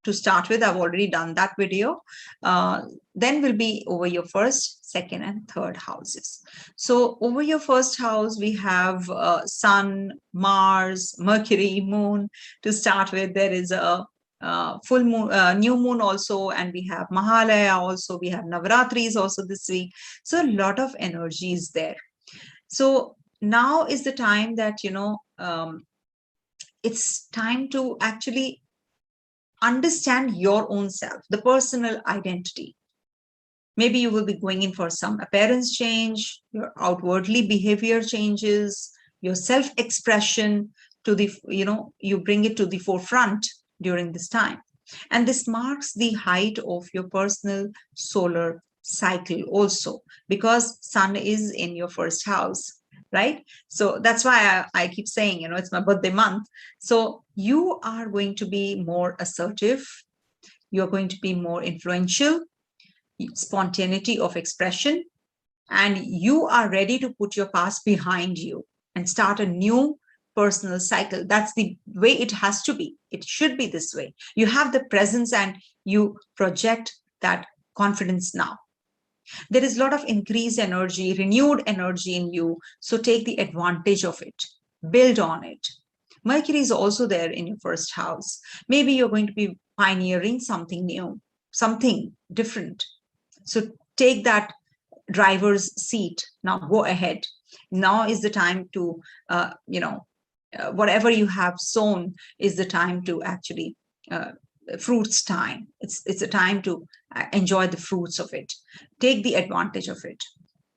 To start with, I've already done that video. Then will be over your 1st, 2nd, and 3rd houses. So over your 1st house, we have Sun, Mars, Mercury, Moon. To start with, there is a full moon, new moon also, and we have Mahalaya also. We have Navratris also this week. So a lot of energy is there. So now is the time that, it's time to actually understand your own self, the personal identity. Maybe you will be going in for some appearance change, your outwardly behavior changes, your self-expression to the, you bring it to the forefront during this time. And this marks the height of your personal solar cycle also, because Sun is in your 1st house. Right? So that's why I keep saying, it's my birthday month. So you are going to be more assertive. You're going to be more influential, spontaneity of expression, and you are ready to put your past behind you and start a new personal cycle. That's the way it has to be. It should be this way. You have the presence and you project that confidence now. There is a lot of increased energy, renewed energy in you. So take the advantage of it, build on it. Mercury is also there in your 1st house. Maybe you're going to be pioneering something new, something different. So take that driver's seat. Now go ahead. Now is the time to, whatever you have sown is the time to actually fruits time. It's a time to enjoy the fruits of it. Take the advantage of it.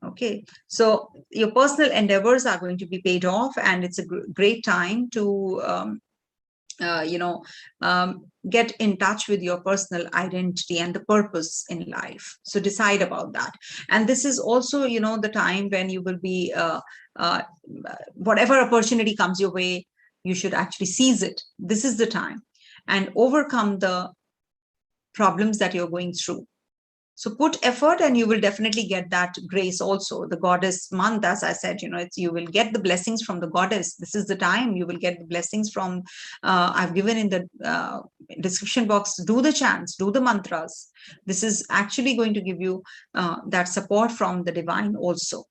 Okay, so your personal endeavors are going to be paid off, and it's a great time to get in touch with your personal identity and the purpose in life. So decide about that. And this is also, the time when you will be, whatever opportunity comes your way, you should actually seize it. This is the time. And overcome the problems that you're going through. So put effort and you will definitely get that grace also. The goddess month, as I said, you will get the blessings from the goddess. This is the time you will get the blessings from, I've given in the description box, do the chants, do the mantras. This is actually going to give you that support from the divine also.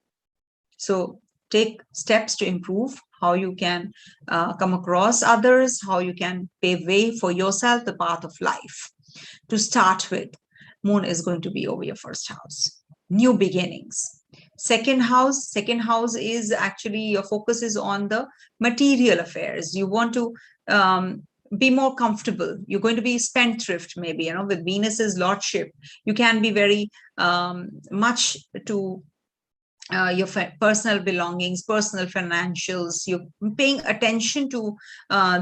So take steps to improve how you can come across others, how you can pave way for yourself, the path of life. To start with, Moon is going to be over your 1st house. New beginnings. 2nd house is actually, your focus is on the material affairs. You want to be more comfortable. You're going to be spendthrift, maybe, with Venus's lordship. You can be very much to your personal belongings, personal financials. You're paying attention to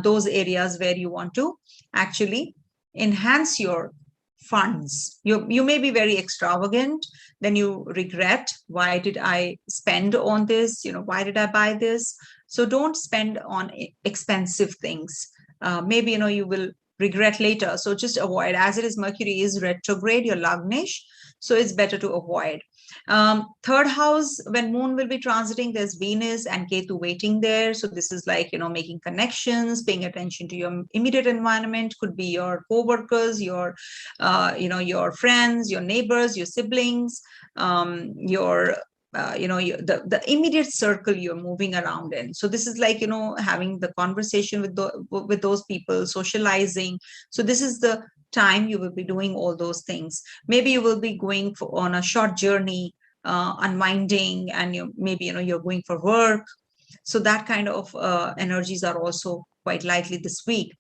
those areas where you want to actually enhance your funds. You may be very extravagant, then you regret, why did I spend on this? Why did I buy this? So don't spend on expensive things. Maybe, you will regret later. So just avoid, as it is Mercury is retrograde, you're Lagnish, so it's better to avoid. Third house, when Moon will be transiting, there's Venus and Ketu waiting there. So this is like, making connections, paying attention to your immediate environment, could be your co-workers, your, your friends, your neighbors, your siblings, the immediate circle you're moving around in. So this is like, having the conversation with those people, socializing. So this is the time you will be doing all those things. Maybe you will be going on a short journey, unwinding, and you're going for work. So that kind of energies are also quite likely this week.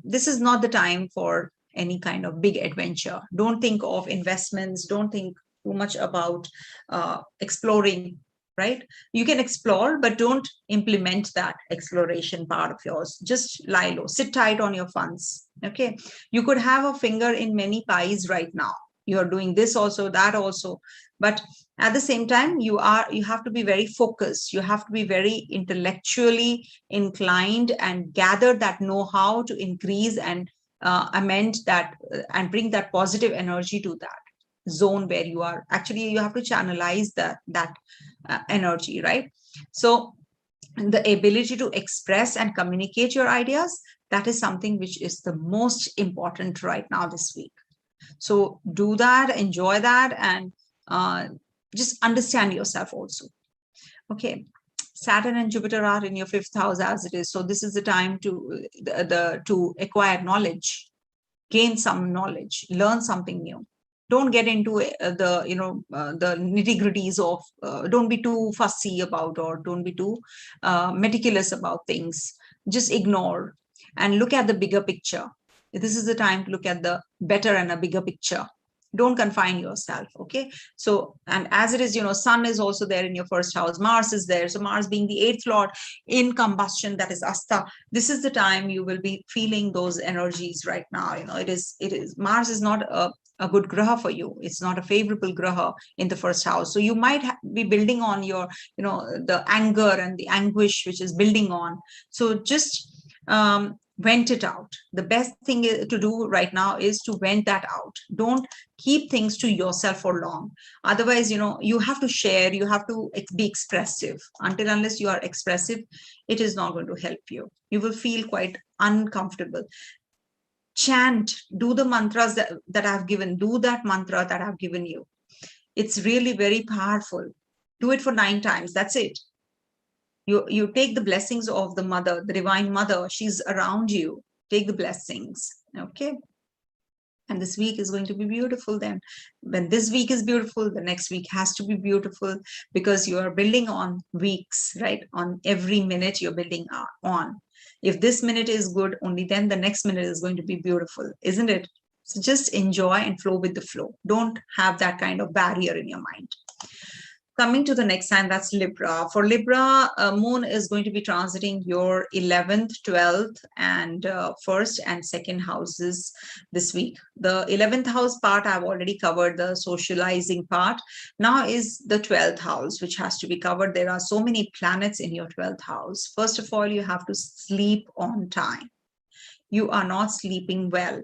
This is not the time for any kind of big adventure. Don't think of investments. Don't think too much about exploring, right? You can explore, but don't implement that exploration part of yours. Just lie low, sit tight on your funds. Okay, you could have a finger in many pies right now. You're doing this also, that also, but at the same time, you have to be very focused. You have to be very intellectually inclined and gather that know-how to increase and amend that and bring that positive energy to that zone where you are. Actually, you have to channelize that energy, right? So the ability to express and communicate your ideas, that is something which is the most important right now this week. So do that, enjoy that, and just understand yourself also. Okay, Saturn and Jupiter are in your 5th house as it is. So this is the time to acquire knowledge, gain some knowledge, learn something new. Don't get into the nitty-gritties of, don't be too fussy about, or don't be too meticulous about things. Just ignore and look at the bigger picture. This is the time to look at the better and a bigger picture. Don't confine yourself, okay? So, and as it is, Sun is also there in your 1st house. Mars is there. So Mars being the 8th lord in combustion, that is Hasta. This is the time you will be feeling those energies right now. It is Mars is not a good graha for you. It's not a favorable graha in the 1st house. So you might be building on your, the anger and the anguish which is building on. So just vent it out. The best thing to do right now is to vent that out. Don't keep things to yourself for long. Otherwise, you have to share, you have to be expressive. Unless you are expressive, it is not going to help you. You will feel quite uncomfortable. Chant, do the mantras that I've given, do that mantra that I've given you. It's really very powerful. Do it for 9 times. That's it. You take the blessings of the mother, the divine mother. She's around you. Take the blessings. Okay. And this week is going to be beautiful then. When this week is beautiful, the next week has to be beautiful, because you are building on weeks, right? On every minute you're building on. If this minute is good, only then the next minute is going to be beautiful, isn't it? So just enjoy and flow with the flow. Don't have that kind of barrier in your mind. Coming to the next sign, that's Libra. For Libra, Moon is going to be transiting your 11th, 12th, and 1st and 2nd houses this week. The 11th house part, I've already covered, the socializing part. Now is the 12th house, which has to be covered. There are so many planets in your 12th house. First of all, you have to sleep on time. You are not sleeping well.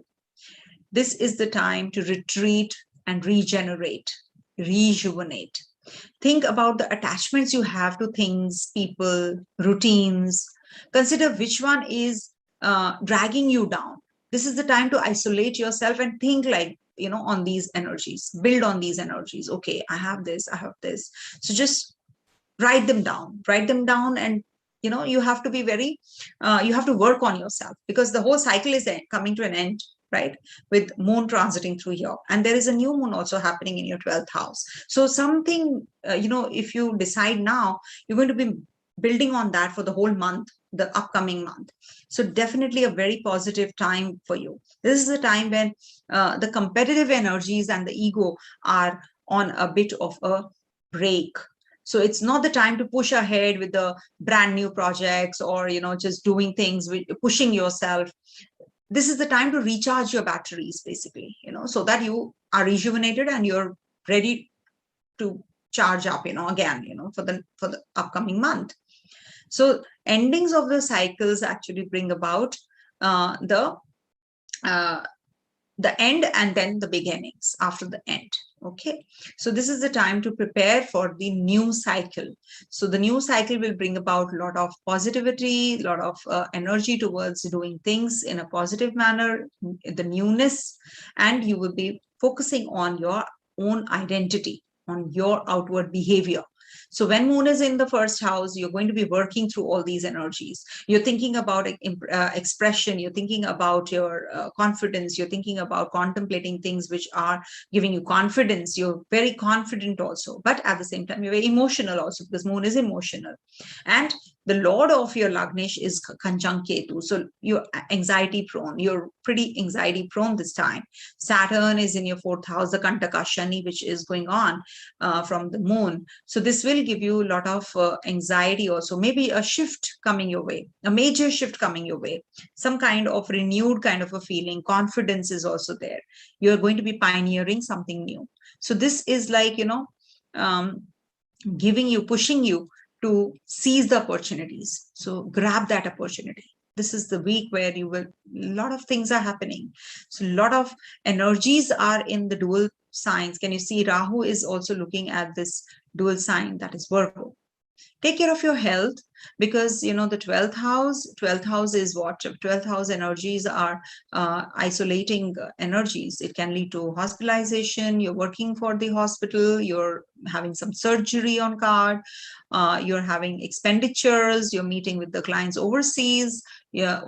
This is the time to retreat and regenerate, rejuvenate. Think about the attachments you have to things, people, routines. Consider which one is dragging you down. This is the time to isolate yourself and think like, on these energies, build on these energies. Okay, I have this, I have this. So just write them down, and you have to be very, you have to work on yourself, because the whole cycle is coming to an end, right? With Moon transiting through here. And there is a new moon also happening in your 12th house. So something, if you decide now, you're going to be building on that for the whole month, the upcoming month. So definitely a very positive time for you. This is a time when the competitive energies and the ego are on a bit of a break. So it's not the time to push ahead with the brand new projects, or, just doing things, pushing yourself. This is the time to recharge your batteries, basically, so that you are rejuvenated and you're ready to charge up, again, for the upcoming month. So endings of the cycles actually bring about the the end and then the beginnings after the end. Okay, so this is the time to prepare for the new cycle. So the new cycle will bring about a lot of positivity, a lot of energy towards doing things in a positive manner, the newness, and you will be focusing on your own identity, on your outward behavior. So when Moon is in the first house, you're going to be working through all these energies. You're thinking about expression, you're thinking about your confidence, you're thinking about contemplating things which are giving you confidence. You're very confident also, but at the same time, you're very emotional also, because Moon is emotional. And the Lord of your Lagnesh is conjunct Ketu. So you're anxiety prone. You're pretty anxiety prone this time. Saturn is in your fourth house, the Kantaka Shani, which is going on from the Moon. So this will give you a lot of anxiety also. Maybe a shift coming your way, a major shift coming your way, some kind of renewed kind of a feeling. Confidence is also there. You're going to be pioneering something new. So this is like, giving you, pushing you to seize the opportunities. So grab that opportunity. This is the week where you will, a lot of things are happening. So a lot of energies are in the dual signs. Can you see Rahu is also looking at this dual sign, that is Virgo. Take care of your health, because the 12th house is what? 12th house energies are isolating energies. It can lead to hospitalization. You're working for the hospital, you're having some surgery on card, you're having expenditures, you're meeting with the clients overseas,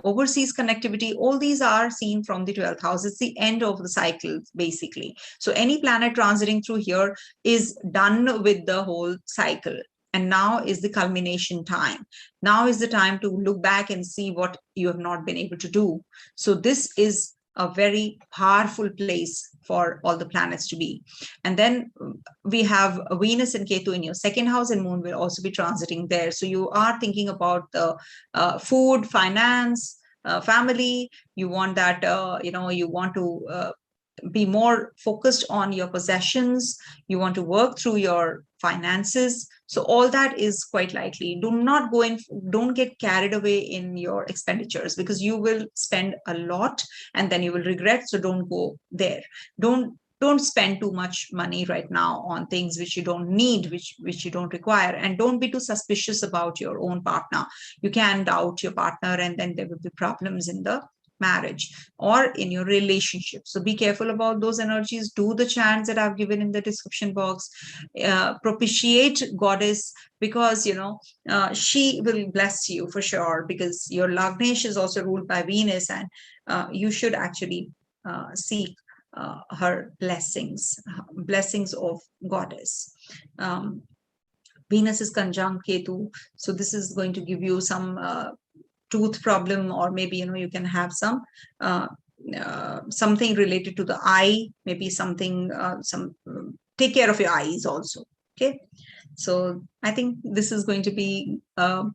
overseas connectivity. All these are seen from the 12th house. It's the end of the cycle, basically. So any planet transiting through here is done with the whole cycle. And now is the culmination time. Now is the time to look back and see what you have not been able to do. So this is a very powerful place for all the planets to be. And then we have Venus and Ketu in your second house, and Moon will also be transiting there. So you are thinking about the food, finance, family. You want that, you want to be more focused on your possessions. You want to work through your finances. So all that is quite likely. Don't get carried away in your expenditures, because you will spend a lot and then you will regret. So don't go there. Don't spend too much money right now on things which you don't need, which you don't require. And don't be too suspicious about your own partner. You can doubt your partner, and then there will be problems in the marriage or in your relationship. So be careful about those energies. Do the chants that I've given in the description box. Propitiate Goddess, because she will bless you for sure, because your Lagnesh is also ruled by Venus, and you should actually seek her blessings of Goddess. Venus is conjunct Ketu, so this is going to give you some tooth problem, or maybe you can have some something related to the eye, maybe something take care of your eyes also. Okay, so I think this is going to be an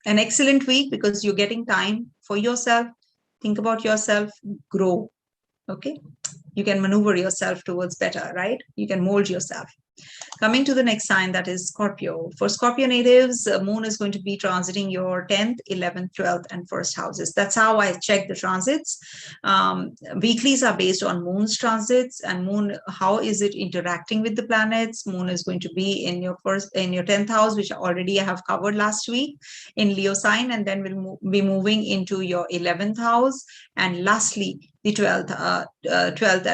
excellent week, because you're getting time for yourself. Think about yourself, grow. Okay, you can maneuver yourself towards better, right? You can mold yourself. Coming to the next sign, that is Scorpio. For Scorpio natives, Moon is going to be transiting your 10th, 11th, 12th, and 1st houses. That's how I check the transits. Weeklies are based on Moon's transits, and Moon, how is it interacting with the planets? Moon is going to be in your 10th house, which already I have covered last week, in Leo sign, and then we'll be moving into your 11th house, and lastly the 12th,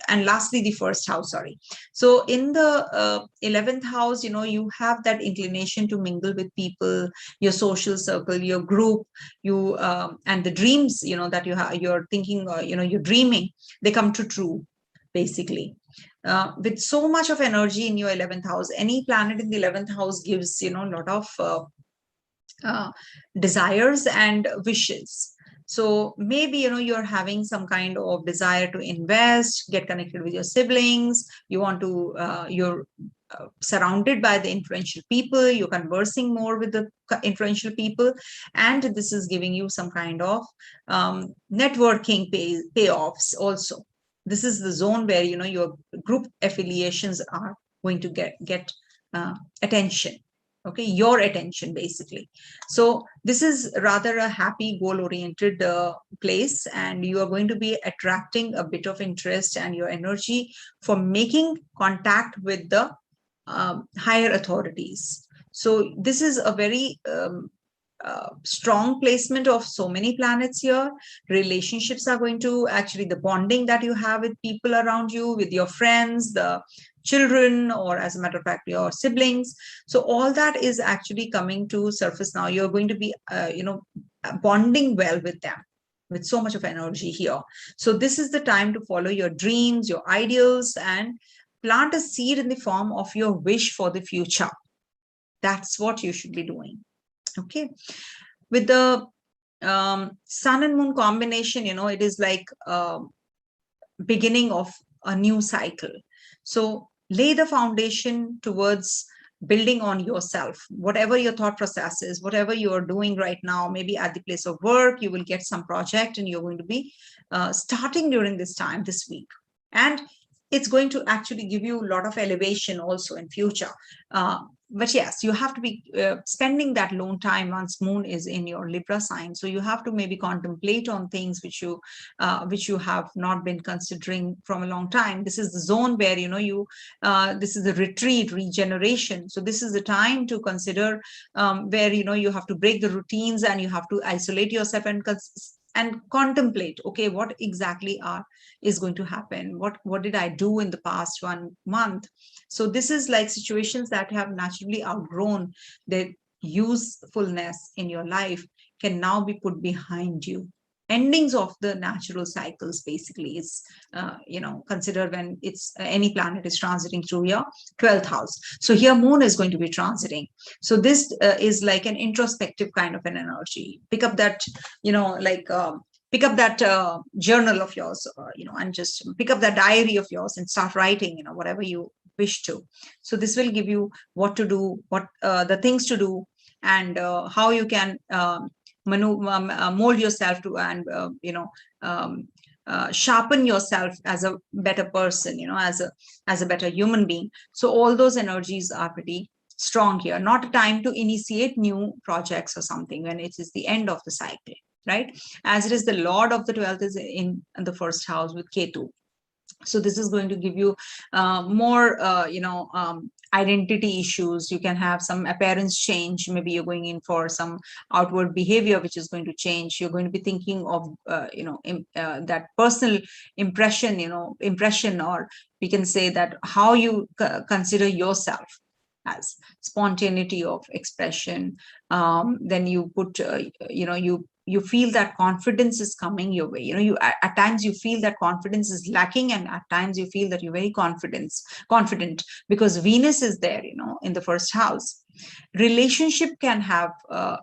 and lastly the 1st house. Sorry. So in the 11th house, you have that inclination to mingle with people, your social circle, your group, and the dreams, that you have, you're thinking, you're dreaming, they come true, basically. With so much of energy in your 11th house, any planet in the 11th house gives, a lot of desires and wishes. So maybe, you're having some kind of desire to invest, get connected with your siblings. You want to, you're surrounded by the influential people. You're conversing more with the influential people. And this is giving you some kind of networking payoffs also. This is the zone where, your group affiliations are going to get attention. Okay, your attention basically. So this is rather a happy goal oriented place, and you are going to be attracting a bit of interest and your energy for making contact with the higher authorities. So this is a very strong placement of so many planets here. Relationships are going to actually, the bonding that you have with people around you, with your friends, the children, or as a matter of fact, your siblings. So all that is actually coming to surface now. You're going to be, bonding well with them with so much of energy here. So this is the time to follow your dreams, your ideals, and plant a seed in the form of your wish for the future. That's what you should be doing. Okay, with the sun and moon combination, it is like beginning of a new cycle. So lay the foundation towards building on yourself, whatever your thought process is, whatever you are doing right now. Maybe at the place of work, you will get some project and you're going to be starting during this time, this week. And it's going to actually give you a lot of elevation also in future. But yes, you have to be spending that lone time once moon is in your Libra sign. So you have to maybe contemplate on things which you have not been considering from a long time. This is the zone where, this is the retreat, regeneration. So this is the time to consider where, you have to break the routines and you have to isolate yourself and contemplate, okay, what exactly is going to happen? What did I do in the past 1 month? So this is like situations that have naturally outgrown their usefulness in your life can now be put behind you. Endings of the natural cycles basically is, consider when it's any planet is transiting through your 12th house. So here moon is going to be transiting. So this is like an introspective kind of an energy. Pick up that, pick up that journal of yours, and just pick up that diary of yours and start writing, whatever you wish to. So this will give you what to do, what the things to do, and how you can mold yourself to, and sharpen yourself as a better person, as a better human being. So all those energies are pretty strong here. Not a time to initiate new projects or something when it is the end of the cycle, right? As it is the Lord of the 12th is in the first house with Ketu. So this is going to give you more, identity issues. You can have some appearance change. Maybe you're going in for some outward behavior, which is going to change. You're going to be thinking of, that personal impression, or we can say that how you consider yourself as spontaneity of expression. Then you put, you feel that confidence is coming your way. You at times you feel that confidence is lacking, and at times you feel that you're very confident because Venus is there, in the first house. Relationship can have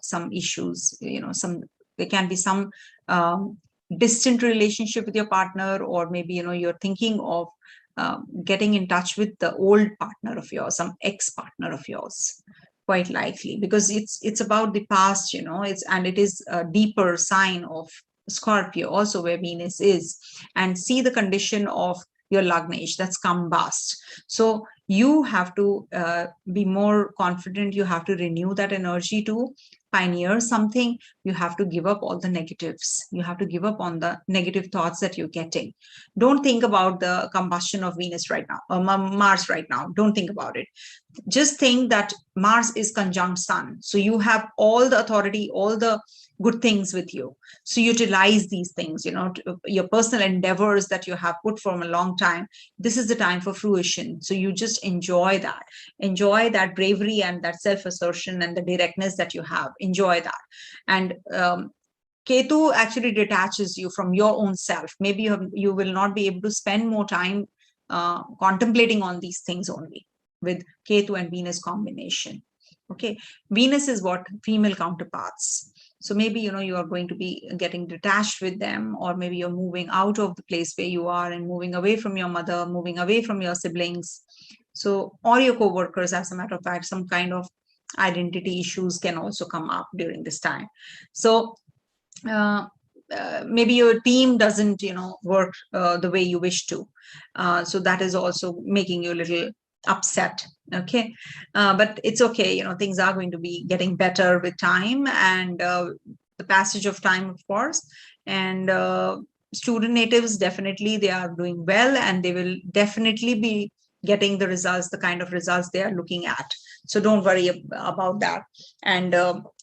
some issues. There can be some distant relationship with your partner, or maybe you're thinking of getting in touch with the old partner of yours, some ex-partner of yours. Quite likely, because it's about the past, it is a deeper sign of Scorpio also, where Venus is, and see the condition of your Lagnesh, that's combust. So you have to be more confident. You have to renew that energy to pioneer something. You have to give up all the negatives. You have to give up on the negative thoughts that you're getting. Don't think about the combustion of Venus right now, or Mars right now. Don't think about it. Just think that Mars is conjunct Sun. So you have all the authority, all the good things with you. So utilize these things, your personal endeavors that you have put for a long time. This is the time for fruition. So you just enjoy that bravery and that self-assertion and the directness that you have. Enjoy that. And Ketu actually detaches you from your own self. Maybe you will not be able to spend more time contemplating on these things only with Ketu and Venus combination. Okay, Venus is what? Female counterparts. So maybe, you are going to be getting detached with them, or maybe you're moving out of the place where you are and moving away from your mother, moving away from your siblings. So, or your co-workers, as a matter of fact, some kind of identity issues can also come up during this time. So, maybe your team doesn't, work the way you wish to. So that is also making you a little upset. Okay, but it's okay. You know, things are going to be getting better with time and the passage of time, of course. And student natives, definitely they are doing well, and they will definitely be getting the results, the kind of results they are looking at. So don't worry about that. And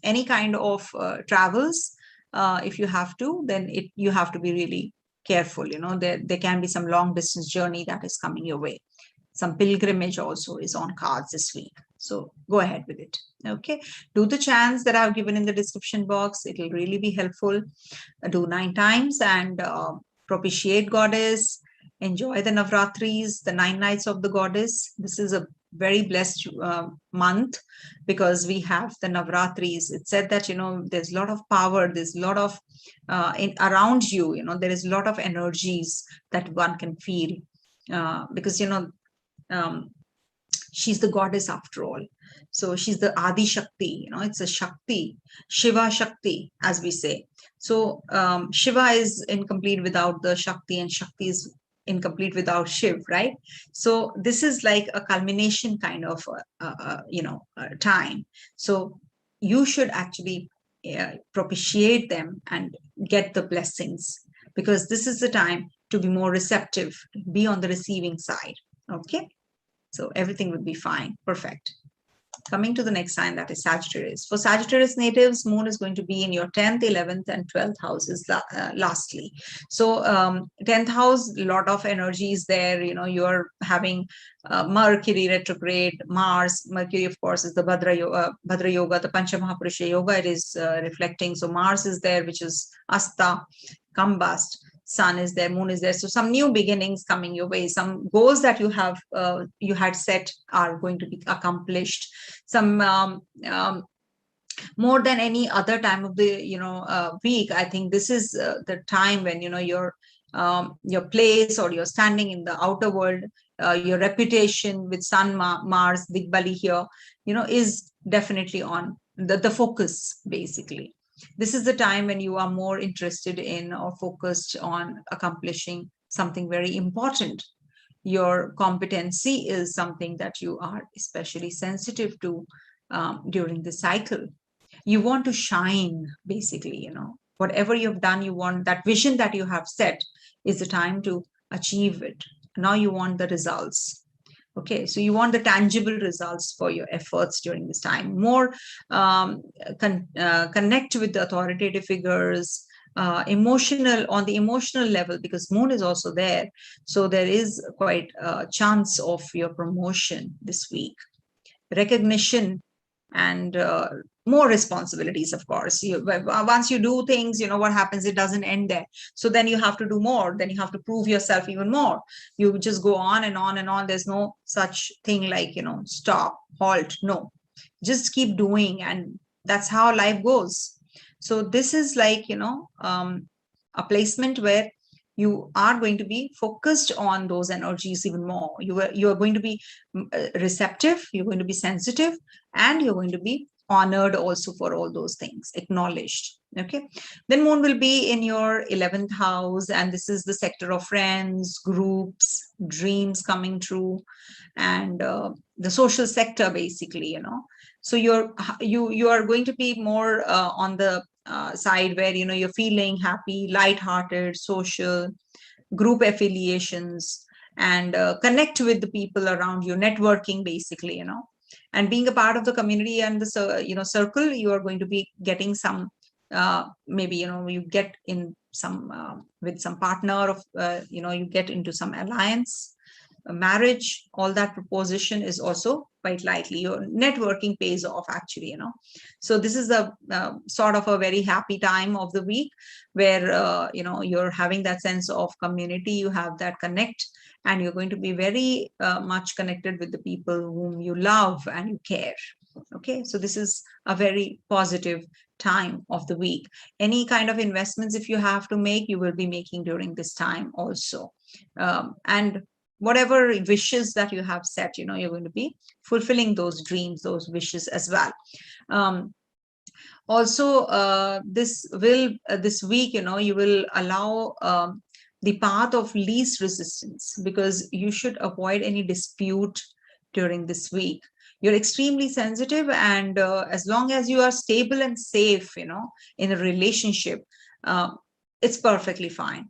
any kind of travels, if you have to, then you have to be really careful. You know, there can be some long distance journey that is coming your way. Some pilgrimage also is on cards this week. So go ahead with it. Okay. Do the chants that I've given in the description box. It will really be helpful. Do 9 times and propitiate goddess. Enjoy the Navratris, the 9 nights of the goddess. This is a very blessed month because we have the Navratris. It's said that, you know, there's a lot of power. There's a lot of around you, you know, there is a lot of energies that one can feel because, you know, she's the goddess after all. So she's the Adi Shakti, you know, it's a Shakti, Shiva Shakti, as we say. So Shiva is incomplete without the Shakti, and Shakti is incomplete without Shiv, right? So this is like a culmination kind of, time. So you should actually propitiate them and get the blessings, because this is the time to be more receptive, be on the receiving side. Okay, so everything will be fine. Perfect. Coming to the next sign, that is Sagittarius. For Sagittarius natives, Moon is going to be in your 10th, 11th, and 12th houses lastly. So 10th house, a lot of energy is there. You know, you're having Mercury retrograde, Mars. Mercury, of course, is the Bhadra Yoga, the Panchamahaprusha Yoga. It is reflecting. So Mars is there, which is Hasta, combust. Sun is there, Moon is there. So some new beginnings coming your way. Some goals that you have you had set are going to be accomplished. Some more than any other time of the week. I think this is the time when your place, or you're standing in the outer world. Your reputation with Sun, Mars, Digbali here, is definitely on the focus basically. This is the time when you are more interested in or focused on accomplishing something very important. Your competency is something that you are especially sensitive to during the cycle. You want to shine, basically, whatever you've done, you want that vision that you have set is the time to achieve it. Now you want the results. Okay, so you want the tangible results for your efforts during this time. More connect with the authoritative figures, on the emotional level, because Moon is also there. So there is quite a chance of your promotion this week. Recognition and more responsibilities, of course. Once you do things, what happens, it doesn't end there. So then you have to do more. Then you have to prove yourself even more. You just go on and on and on. There's no such thing like, stop, halt. No, just keep doing. And that's how life goes. So this is like, a placement where you are going to be focused on those energies even more. You are going to be receptive, you're going to be sensitive, and you're going to be honored also for all those things, acknowledged. Okay. Then Moon will be in your 11th house, and this is the sector of friends, groups, dreams coming true, and the social sector, basically, So you are going to be more on the side where you're feeling happy, light-hearted, social, group affiliations, and connect with the people around you, networking basically, and being a part of the community and the circle. You are going to be getting some maybe you get in some with some partner of you get into some alliance, marriage. All that proposition is also quite likely. Your networking pays off, actually, So this is a sort of a very happy time of the week where you're having that sense of community. You have that connect, and you're going to be very much connected with the people whom you love and you care. Okay, so this is a very positive time of the week. Any kind of investments, if you have to make, you will be making during this time also. And whatever wishes that you have set, you're going to be fulfilling those dreams, those wishes as well. Also, this week, you will allow the path of least resistance, because you should avoid any dispute during this week. You're extremely sensitive, and as long as you are stable and safe, you know, in a relationship, it's perfectly fine.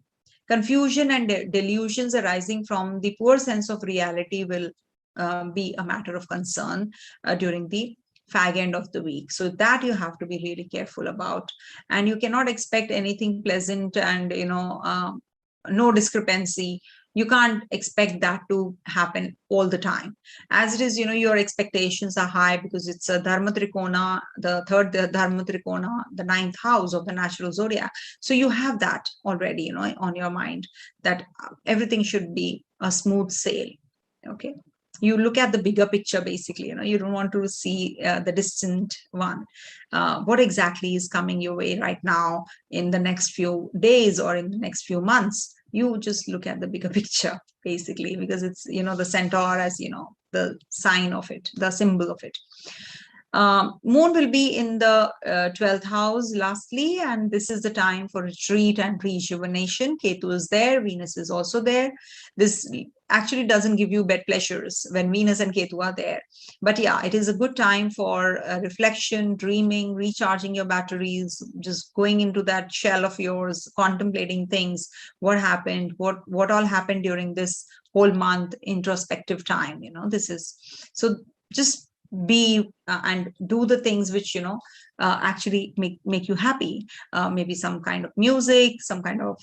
Confusion and delusions arising from the poor sense of reality will be a matter of concern during the fag end of the week. So that you have to be really careful about. And you cannot expect anything pleasant and, you know, no discrepancy. You can't expect that to happen all the time. As it is, you know, your expectations are high because it's a Dharma Trikona, the third Dharma Trikona, the ninth house of the natural zodiac. So you have that already, you know, on your mind that everything should be a smooth sail. Okay. You look at the bigger picture, basically, you know, you don't want to see the distant one. What exactly is coming your way right now in the next few days or in the next few months? You just look at the bigger picture, basically, because it's, you know, the centaur as, you know, the sign of it, the symbol of it. Moon will be in the 12th house lastly, and this is the time for retreat and rejuvenation. Ketu is there, Venus is also there. This actually doesn't give you bed pleasures when Venus and Ketu are there. But yeah, it is a good time for reflection, dreaming, recharging your batteries, just going into that shell of yours, contemplating things, what happened, what all happened during this whole month, introspective time, you know, this is, so just be and do the things which, you know, actually make you happy. Maybe some kind of music, some kind of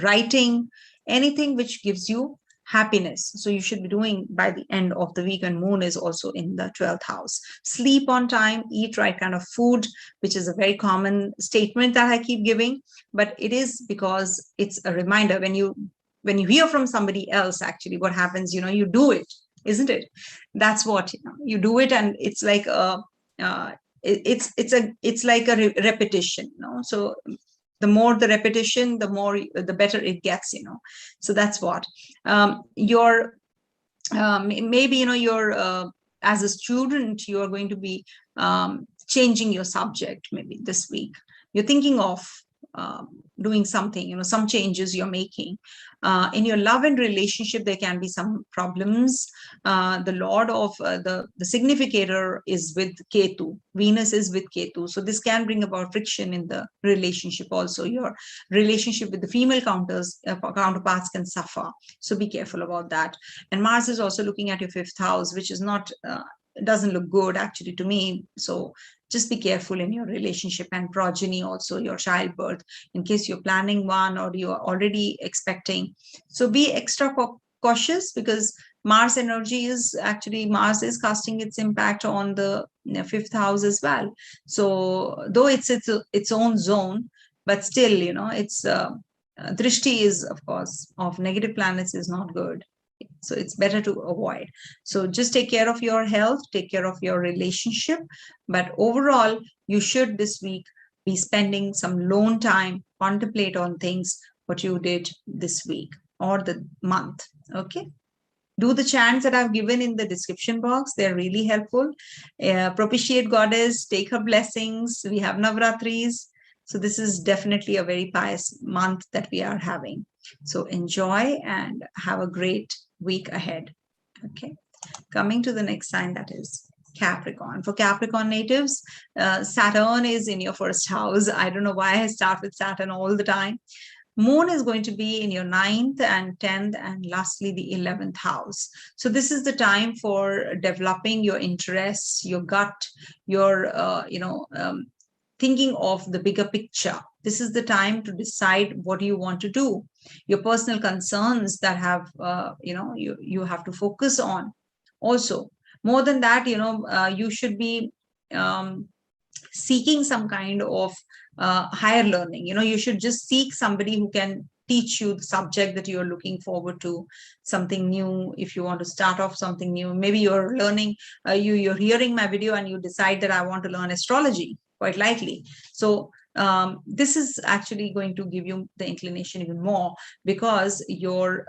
writing, anything which gives you happiness. So you should be doing by the end of the week, and Moon is also in the 12th house. Sleep on time, eat right kind of food, which is a very common statement that I keep giving, but it is because it's a reminder. When you hear from somebody else, actually what happens, you know, you do it, isn't it? That's what, you know, you do it, and it's like it's like a repetition, you know. So the more the repetition, the better it gets, you know. So that's what your maybe, you know, you're as a student, you are going to be changing your subject maybe this week. You're thinking of doing something, you know, some changes you're making. In your love and relationship, there can be some problems. The Lord of the significator is with Ketu. Venus is with Ketu. So this can bring about friction in the relationship also. Your relationship with the female counterparts can suffer. So be careful about that. And Mars is also looking at your 5th house, which is not, doesn't look good actually to me. So just be careful in your relationship and progeny, also your childbirth, in case you're planning one or you're already expecting. So be extra cautious, because Mars energy is actually, Mars is casting its impact on the 5th house as well. So though it's its own zone, but still, you know, it's drishti is, of course, of negative planets is not good. So it's better to avoid. So just take care of your health, take care of your relationship. But overall, you should this week be spending some alone time, contemplate on things, what you did this week or the month. Okay. Do the chants that I've given in the description box. They're really helpful. Propitiate Goddess, take her blessings. We have Navratris. So this is definitely a very pious month that we are having. So enjoy and have a great week ahead. Okay. Coming to the next sign, that is Capricorn. For Capricorn natives, Saturn is in your 1st house. I don't know why I start with Saturn all the time. Moon is going to be in your 9th and 10th and lastly the 11th house. So this is the time for developing your interests, your gut, your, thinking of the bigger picture. This is the time to decide what you want to do. Your personal concerns that have, you have to focus on. Also, more than that, you should be seeking some kind of higher learning. You should just seek somebody who can teach you the subject that you're looking forward to, something new. If you want to start off something new, maybe you're learning, you're hearing my video and you decide that I want to learn astrology, quite likely. So this is actually going to give you the inclination even more, because your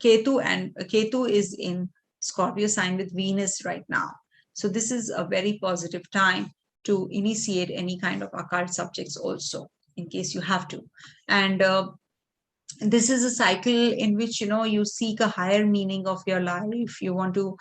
Ketu is in Scorpio sign with Venus right now. So this is a very positive time to initiate any kind of occult subjects also, in case you have to. And this is a cycle in which, you know, you seek a higher meaning of your life. You want to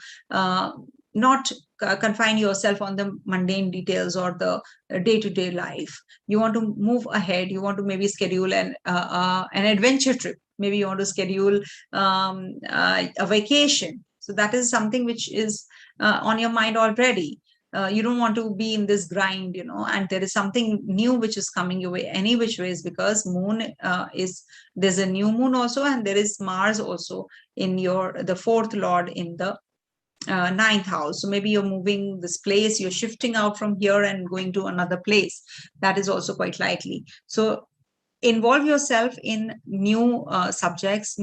not confine yourself on the mundane details or the day-to-day life. You want to move ahead. You want to maybe schedule an adventure trip. Maybe you want to schedule a vacation. So that is something which is on your mind already. You don't want to be in this grind, you know, and there is something new which is coming your way any which ways, because moon there's a new moon also, and there is Mars also in the fourth lord in the ninth house. So maybe you're moving this place, you're shifting out from here and going to another place. That is also quite likely. So involve yourself in new subjects,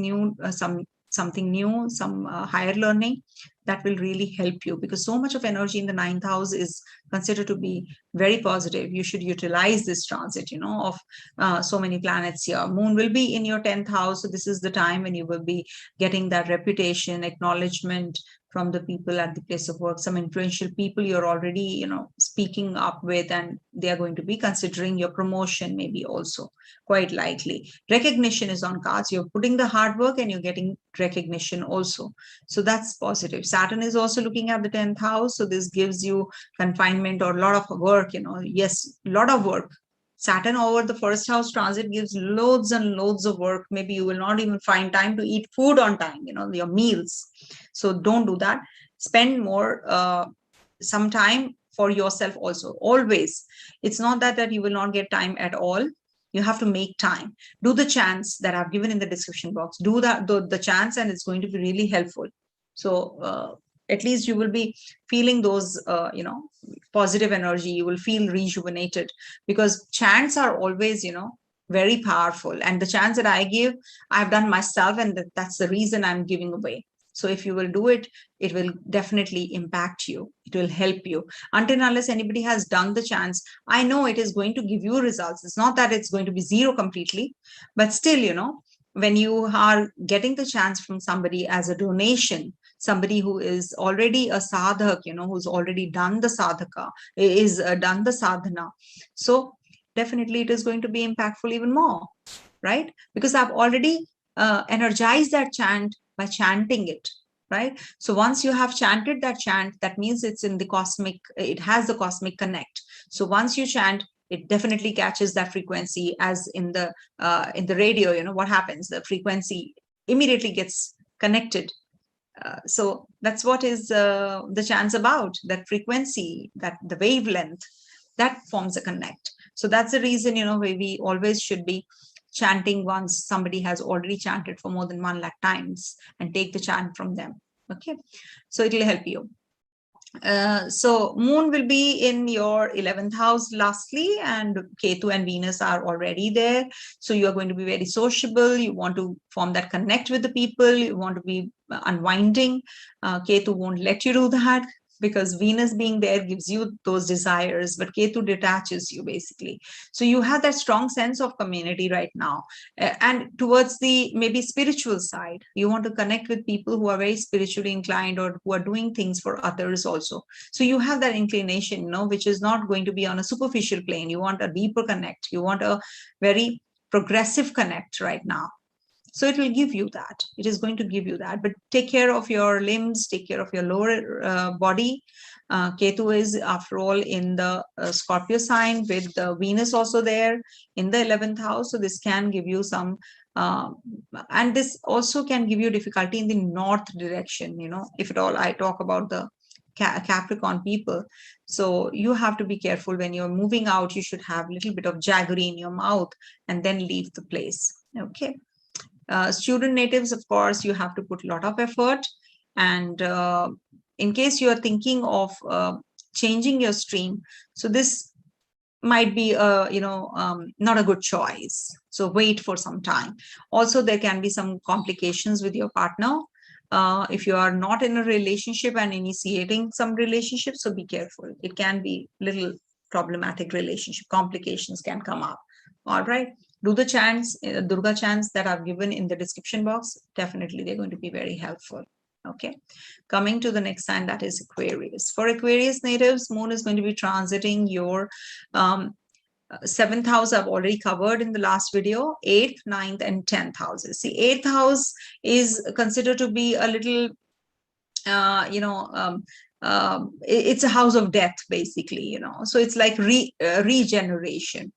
something new, some higher learning. That will really help you, because so much of energy in the ninth house is considered to be very positive. You should utilize this transit, you know, of so many planets here. Moon will be in your 10th house. So this is the time when you will be getting that reputation, acknowledgement from the people at the place of work, some influential people you're already, you know, speaking up with, and they are going to be considering your promotion, maybe also, quite likely. Recognition is on cards. You're putting the hard work and you're getting recognition also. So that's positive. Saturn is also looking at the 10th house. So this gives you confinement or a lot of work, you know. Yes, a lot of work. Saturn over the first house transit gives loads and loads of work. Maybe you will not even find time to eat food on time, you know, your meals. So don't do that. Spend more, some time for yourself also. Always. It's not that you will not get time at all. You have to make time. Do the chants that I've given in the description box. Do the chants, and it's going to be really helpful. So at least you will be feeling those, you know, positive energy. You will feel rejuvenated, because chants are always, you know, very powerful. And the chants that I give, I've done myself, and that's the reason I'm giving away. So if you will do it, it will definitely impact you. It will help you. Until unless anybody has done the chants, I know it is going to give you results. It's not that it's going to be zero completely, but still, you know, when you are getting the chance from somebody as a donation, somebody who is already a sadhak, you know, who's already done the sadhaka, is done the sadhana. So definitely it is going to be impactful even more, right? Because I've already energized that chant by chanting it, right? So once you have chanted that chant, that means it's in the cosmic, it has the cosmic connect. So once you chant, it definitely catches that frequency, as in the radio, you know, what happens? The frequency immediately gets connected. So that's what is the chant's about, that frequency, that the wavelength, that forms a connect. So that's the reason, you know, we always should be chanting once somebody has already chanted for more than 1 lakh times, and take the chant from them. Okay, so it will help you. So moon will be in your 11th house lastly, and Ketu and Venus are already there. So you are going to be very sociable. You want to form that connect with the people. You want to be unwinding. Ketu won't let you do that, because Venus being there gives you those desires, but Ketu detaches you basically. So you have that strong sense of community right now. And towards the maybe spiritual side, you want to connect with people who are very spiritually inclined, or who are doing things for others also. So you have that inclination, you know, which is not going to be on a superficial plane. You want a deeper connect. You want a very progressive connect right now. So it will give you that. It is going to give you that. But take care of your limbs, take care of your lower body. Ketu is, after all, in the Scorpio sign, with the Venus also there in the 11th house. So this can give you some, and this also can give you difficulty in the north direction, you know, if at all I talk about the Capricorn people. So you have to be careful when you're moving out. You should have a little bit of jaggery in your mouth and then leave the place. Okay. Student natives, of course, you have to put a lot of effort. And in case you are thinking of changing your stream, so this might be not a good choice. So wait for some time. Also, there can be some complications with your partner. If you are not in a relationship and initiating some relationship, so be careful. It can be little problematic relationship. Complications can come up. All right. Do the chants, Durga chants that are given in the description box. Definitely, they're going to be very helpful. Okay. Coming to the next sign, that is Aquarius. For Aquarius natives, Moon is going to be transiting your 7th house I've already covered in the last video. 8th, 9th, and 10th houses. See, 8th house is considered to be a little, it's a house of death, basically, so it's like regeneration.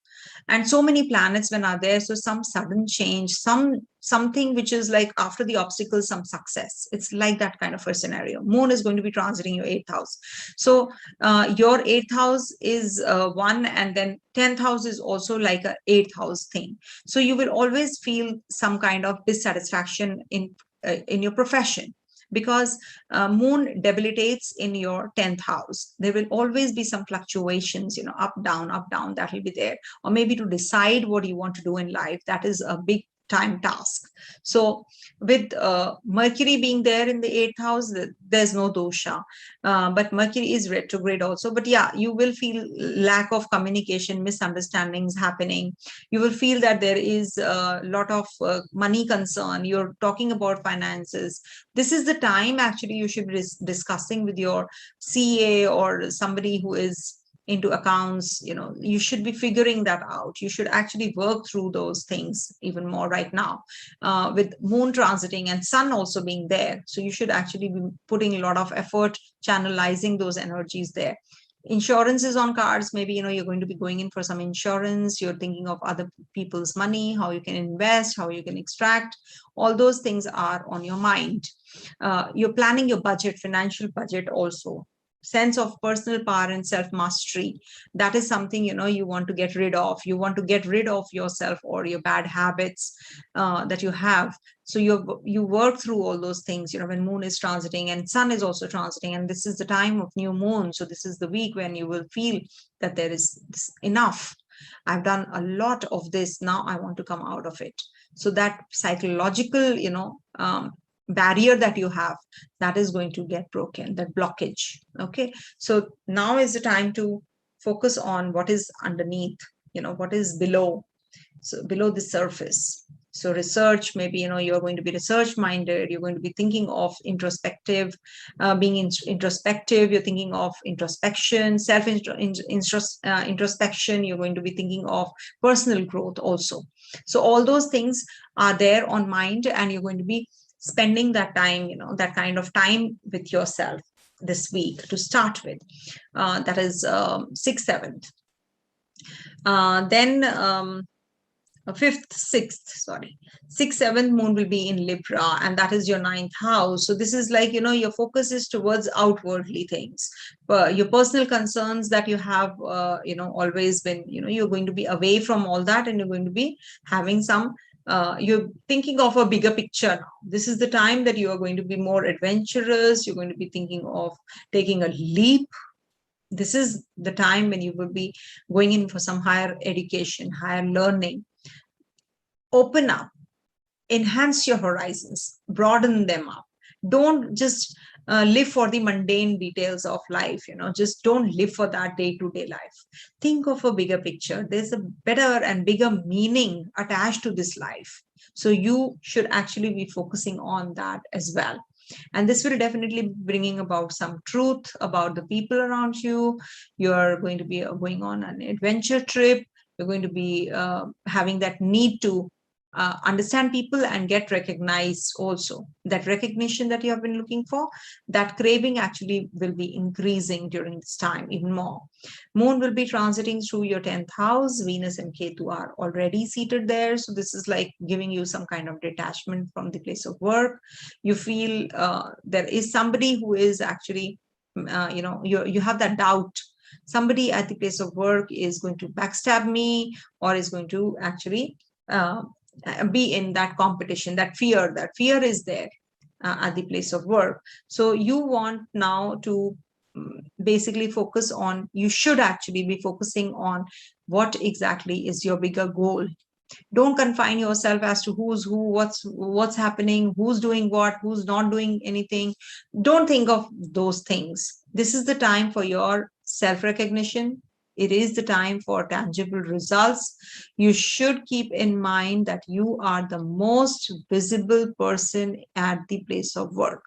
And so many planets when are there, so some sudden change, something which is like after the obstacles, some success. It's like that kind of a scenario. Moon is going to be transiting your 8th house. So your 8th house is one, and then 10th house is also like a 8th house thing. So you will always feel some kind of dissatisfaction in your profession, because Moon debilitates in your 10th house. There will always be some fluctuations, up, down, that will be there. Or maybe to decide what you want to do in life, that is a big time task. So with Mercury being there in the 8th house, there's no dosha, but Mercury is retrograde also. But yeah, you will feel lack of communication, misunderstandings happening. You will feel that there is a lot of money concern. You're talking about finances. This is the time actually you should be discussing with your CA or somebody who is into accounts. You should be figuring that out. You should actually work through those things even more right now, with Moon transiting and Sun also being there. So you should actually be putting a lot of effort channelizing those energies there. Insurance is on cards. Maybe you're going to be going in for some insurance. You're thinking of other people's money, how you can invest, how you can extract. All those things are on your mind. You're planning your budget, financial budget also. Sense of personal power and self-mastery, that is something you want to get rid of. You want to get rid of yourself or your bad habits that you have. So you work through all those things when Moon is transiting and Sun is also transiting, and this is the time of new moon. So this is the week when you will feel that there is enough. I've done a lot of this, now I want to come out of it. So that psychological barrier that you have, that is going to get broken, that blockage. Okay, so now is the time to focus on what is underneath, what is below, so below the surface. So research, maybe you're going to be research minded. You're going to be thinking of introspective, being introspective. You're thinking of introspection, self introspection. You're going to be thinking of personal growth also. So all those things are there on mind, and you're going to be spending that time, that kind of time with yourself this week to start with. That is 6th, 7th. Then 5th, 6th, 6th, 7th Moon will be in Libra, and that is your 9th house. So this is like, your focus is towards outwardly things. But your personal concerns that you have, always been, you're going to be away from all that, and you're going to be having some you're thinking of a bigger picture now. This is the time that you are going to be more adventurous. You're going to be thinking of taking a leap. This is the time when you will be going in for some higher education, higher learning. Open up, enhance your horizons, broaden them up. Don't just live for the mundane details of life, just don't live for that day-to-day life. Think of a bigger picture. There's a better and bigger meaning attached to this life. So you should actually be focusing on that as well. And this will definitely be bringing about some truth about the people around you. You're going to be going on an adventure trip. You're going to be having that need to understand people and get recognized also. That recognition that you have been looking for, that craving actually will be increasing during this time even more. Moon will be transiting through your 10th house. Venus and Ketu are already seated there. So this is like giving you some kind of detachment from the place of work. You feel there is somebody who is actually, you have that doubt. Somebody at the place of work is going to backstab me, or is going to actually be in that competition. That fear is there at the place of work. So you want now to basically focus on, you should actually be focusing on what exactly is your bigger goal. Don't confine yourself as to who's who, what's happening, who's doing what, who's not doing anything. Don't think of those things. This is the time for your self-recognition. It is the time for tangible results. You should keep in mind that you are the most visible person at the place of work.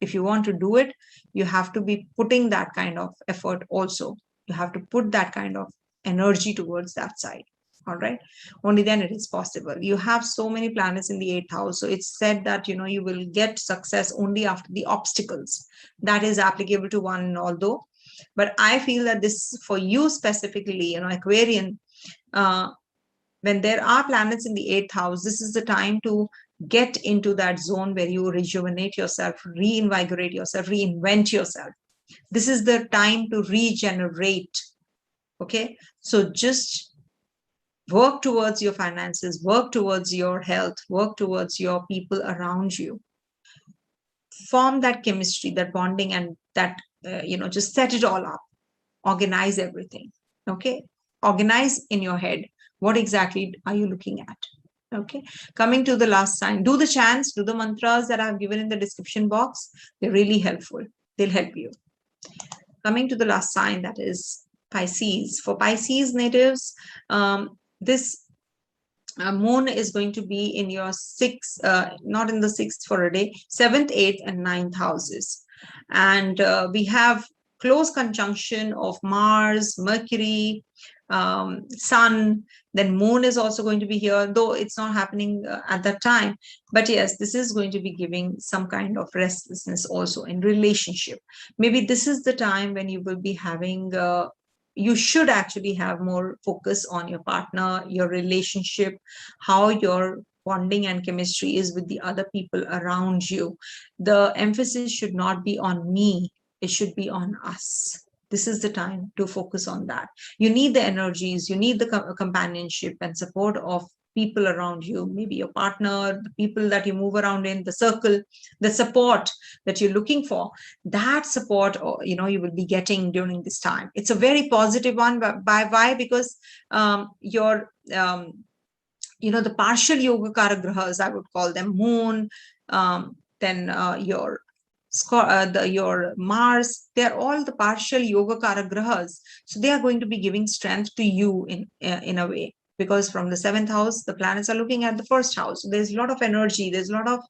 If you want to do it, you have to be putting that kind of effort also. You have to put that kind of energy towards that side. All right, only then it is possible. You have so many planets in the 8th house, so it's said that you will get success only after the obstacles. That is applicable to one and all, though. But I feel that this for you specifically, Aquarian, when there are planets in the 8th house, this is the time to get into that zone where you rejuvenate yourself, reinvigorate yourself, reinvent yourself. This is the time to regenerate. Okay, so just work towards your finances, work towards your health, work towards your people around you. Form that chemistry, that bonding, and that, just set it all up. Organize everything. Okay, organize in your head. What exactly are you looking at? Okay, coming to the last sign, do the chants, do the mantras that I've given in the description box. They're really helpful. They'll help you. Coming to the last sign, that is Pisces. For Pisces natives, this moon is going to be in your not in the 6th for a day, 7th, 8th, and 9th houses. And we have close conjunction of Mars, Mercury, Sun, then Moon is also going to be here, though it's not happening at that time. But yes, this is going to be giving some kind of restlessness also in relationship. Maybe this is the time when you will be having you should actually have more focus on your partner, your relationship, how your bonding and chemistry is with the other people around you. The emphasis should not be on me, it should be on us. This is the time to focus on that. You need the energies, you need the companionship and support of people around you, maybe your partner, the people that you move around in, the circle, the support that you're looking for. That support, you will be getting during this time. It's a very positive one. Why? Because your the partial Yogacara grahas, I would call them, Moon, then your Mars, they're all the partial Yogacara grahas. So they are going to be giving strength to you in a way. Because from the 7th house, the planets are looking at the 1st house. So there's a lot of energy. There's a lot of,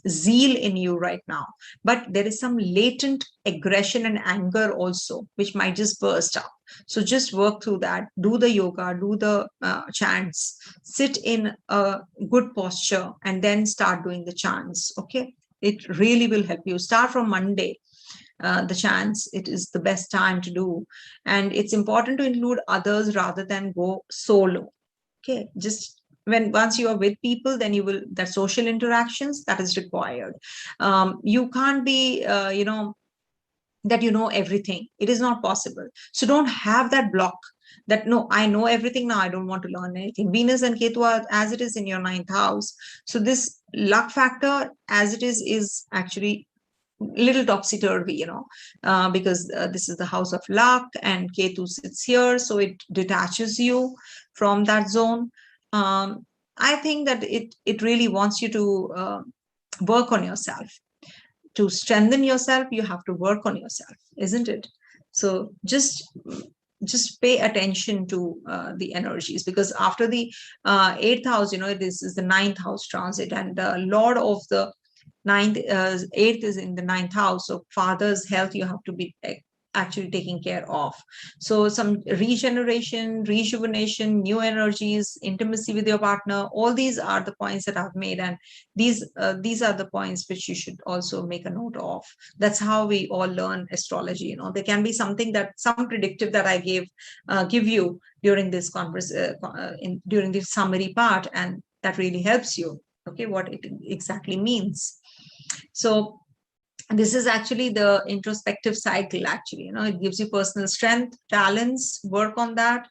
zeal in you right now. But there is some latent aggression and anger also, which might just burst up. So just work through that. Do the yoga, do the chants, sit in a good posture, and then start doing the chants. Okay, it really will help you. Start from Monday. The chants, it is the best time to do, and it's important to include others rather than go solo. Okay, just once you are with people, then you will, that social interactions, that is required. You can't be that everything. It is not possible. So don't have that block that no, I know everything now, I don't want to learn anything. Venus and Ketu are as it is in your 9th house. So this luck factor as it is actually little topsy-turvy, because this is the house of luck and Ketu sits here, so it detaches you from that zone. I think that it really wants you to work on yourself. To strengthen yourself, you have to work on yourself, isn't it? So just pay attention to the energies, because after the 8th house, this is the 9th house transit, and the Lord of the 8th is in the 9th house. So father's health, you have to be actually taking care of. So some regeneration, rejuvenation, new energies, intimacy with your partner, all these are the points that I've made. And these are the points which you should also make a note of. That's how we all learn astrology. There can be some predictive that I give you during this conference, during the summary part, and that really helps you. Okay, what it exactly means. So this is actually the introspective cycle. Actually, it gives you personal strength, talents, work on that.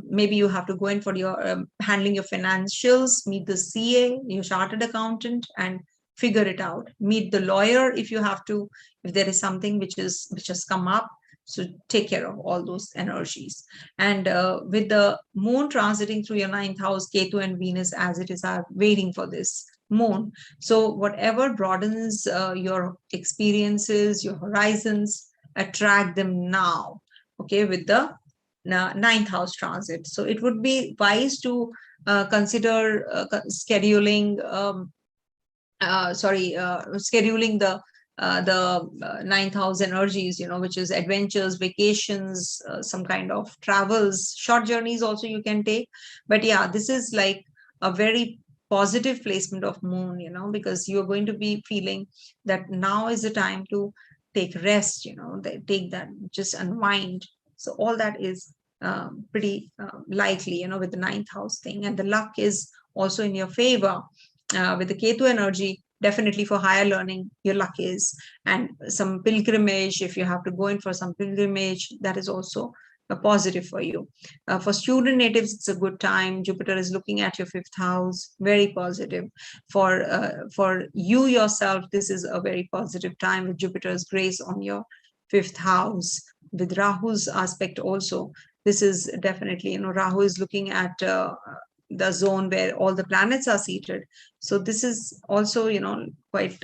Maybe you have to go in for your handling your financials, meet the CA, your chartered accountant, and figure it out. Meet the lawyer if you have to, if there is something which has come up. So take care of all those energies. And with the moon transiting through your 9th house, Ketu and Venus as it is are waiting for this moon. So whatever broadens your experiences, your horizons, attract them now. Okay, with the 9th house transit. So it would be wise to consider scheduling the the ninth house energies, you know, which is adventures, vacations, some kind of travels, short journeys also you can take. But yeah, this is like a very positive placement of moon, you know, because you're going to be feeling that now is the time to take rest, you know, take that, just unwind. So all that is pretty likely, you know, with the ninth house thing. And the luck is also in your favor with the Ketu energy. Definitely for higher learning, your luck is, and some pilgrimage, if you have to go in for some pilgrimage, that is also a positive for you. For student natives, it's a good time. Jupiter is looking at your fifth house, very positive. For you yourself, this is a very positive time with Jupiter's grace on your fifth house. With Rahu's aspect also, this is definitely, you know, Rahu is looking at the zone where all the planets are seated. So this is also, you know, quite,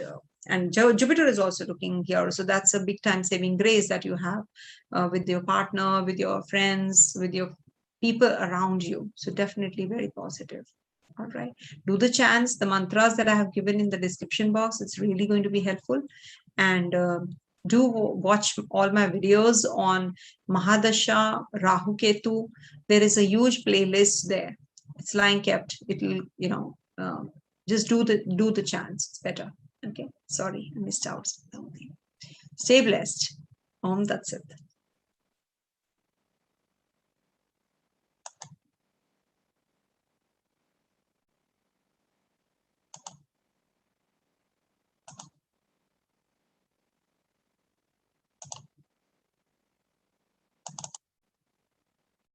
and Jupiter is also looking here. So that's a big time saving grace that you have with your partner, with your friends, with your people around you. So definitely very positive. All right. Do the chants, the mantras that I have given in the description box. It's really going to be helpful. And do watch all my videos on Mahadasha, Rahu Ketu. There is a huge playlist there. It's lying kept. It'll, you know, just do the chants. It's better. Okay. Sorry, I missed out something. Stay blessed. Om Tat Sat.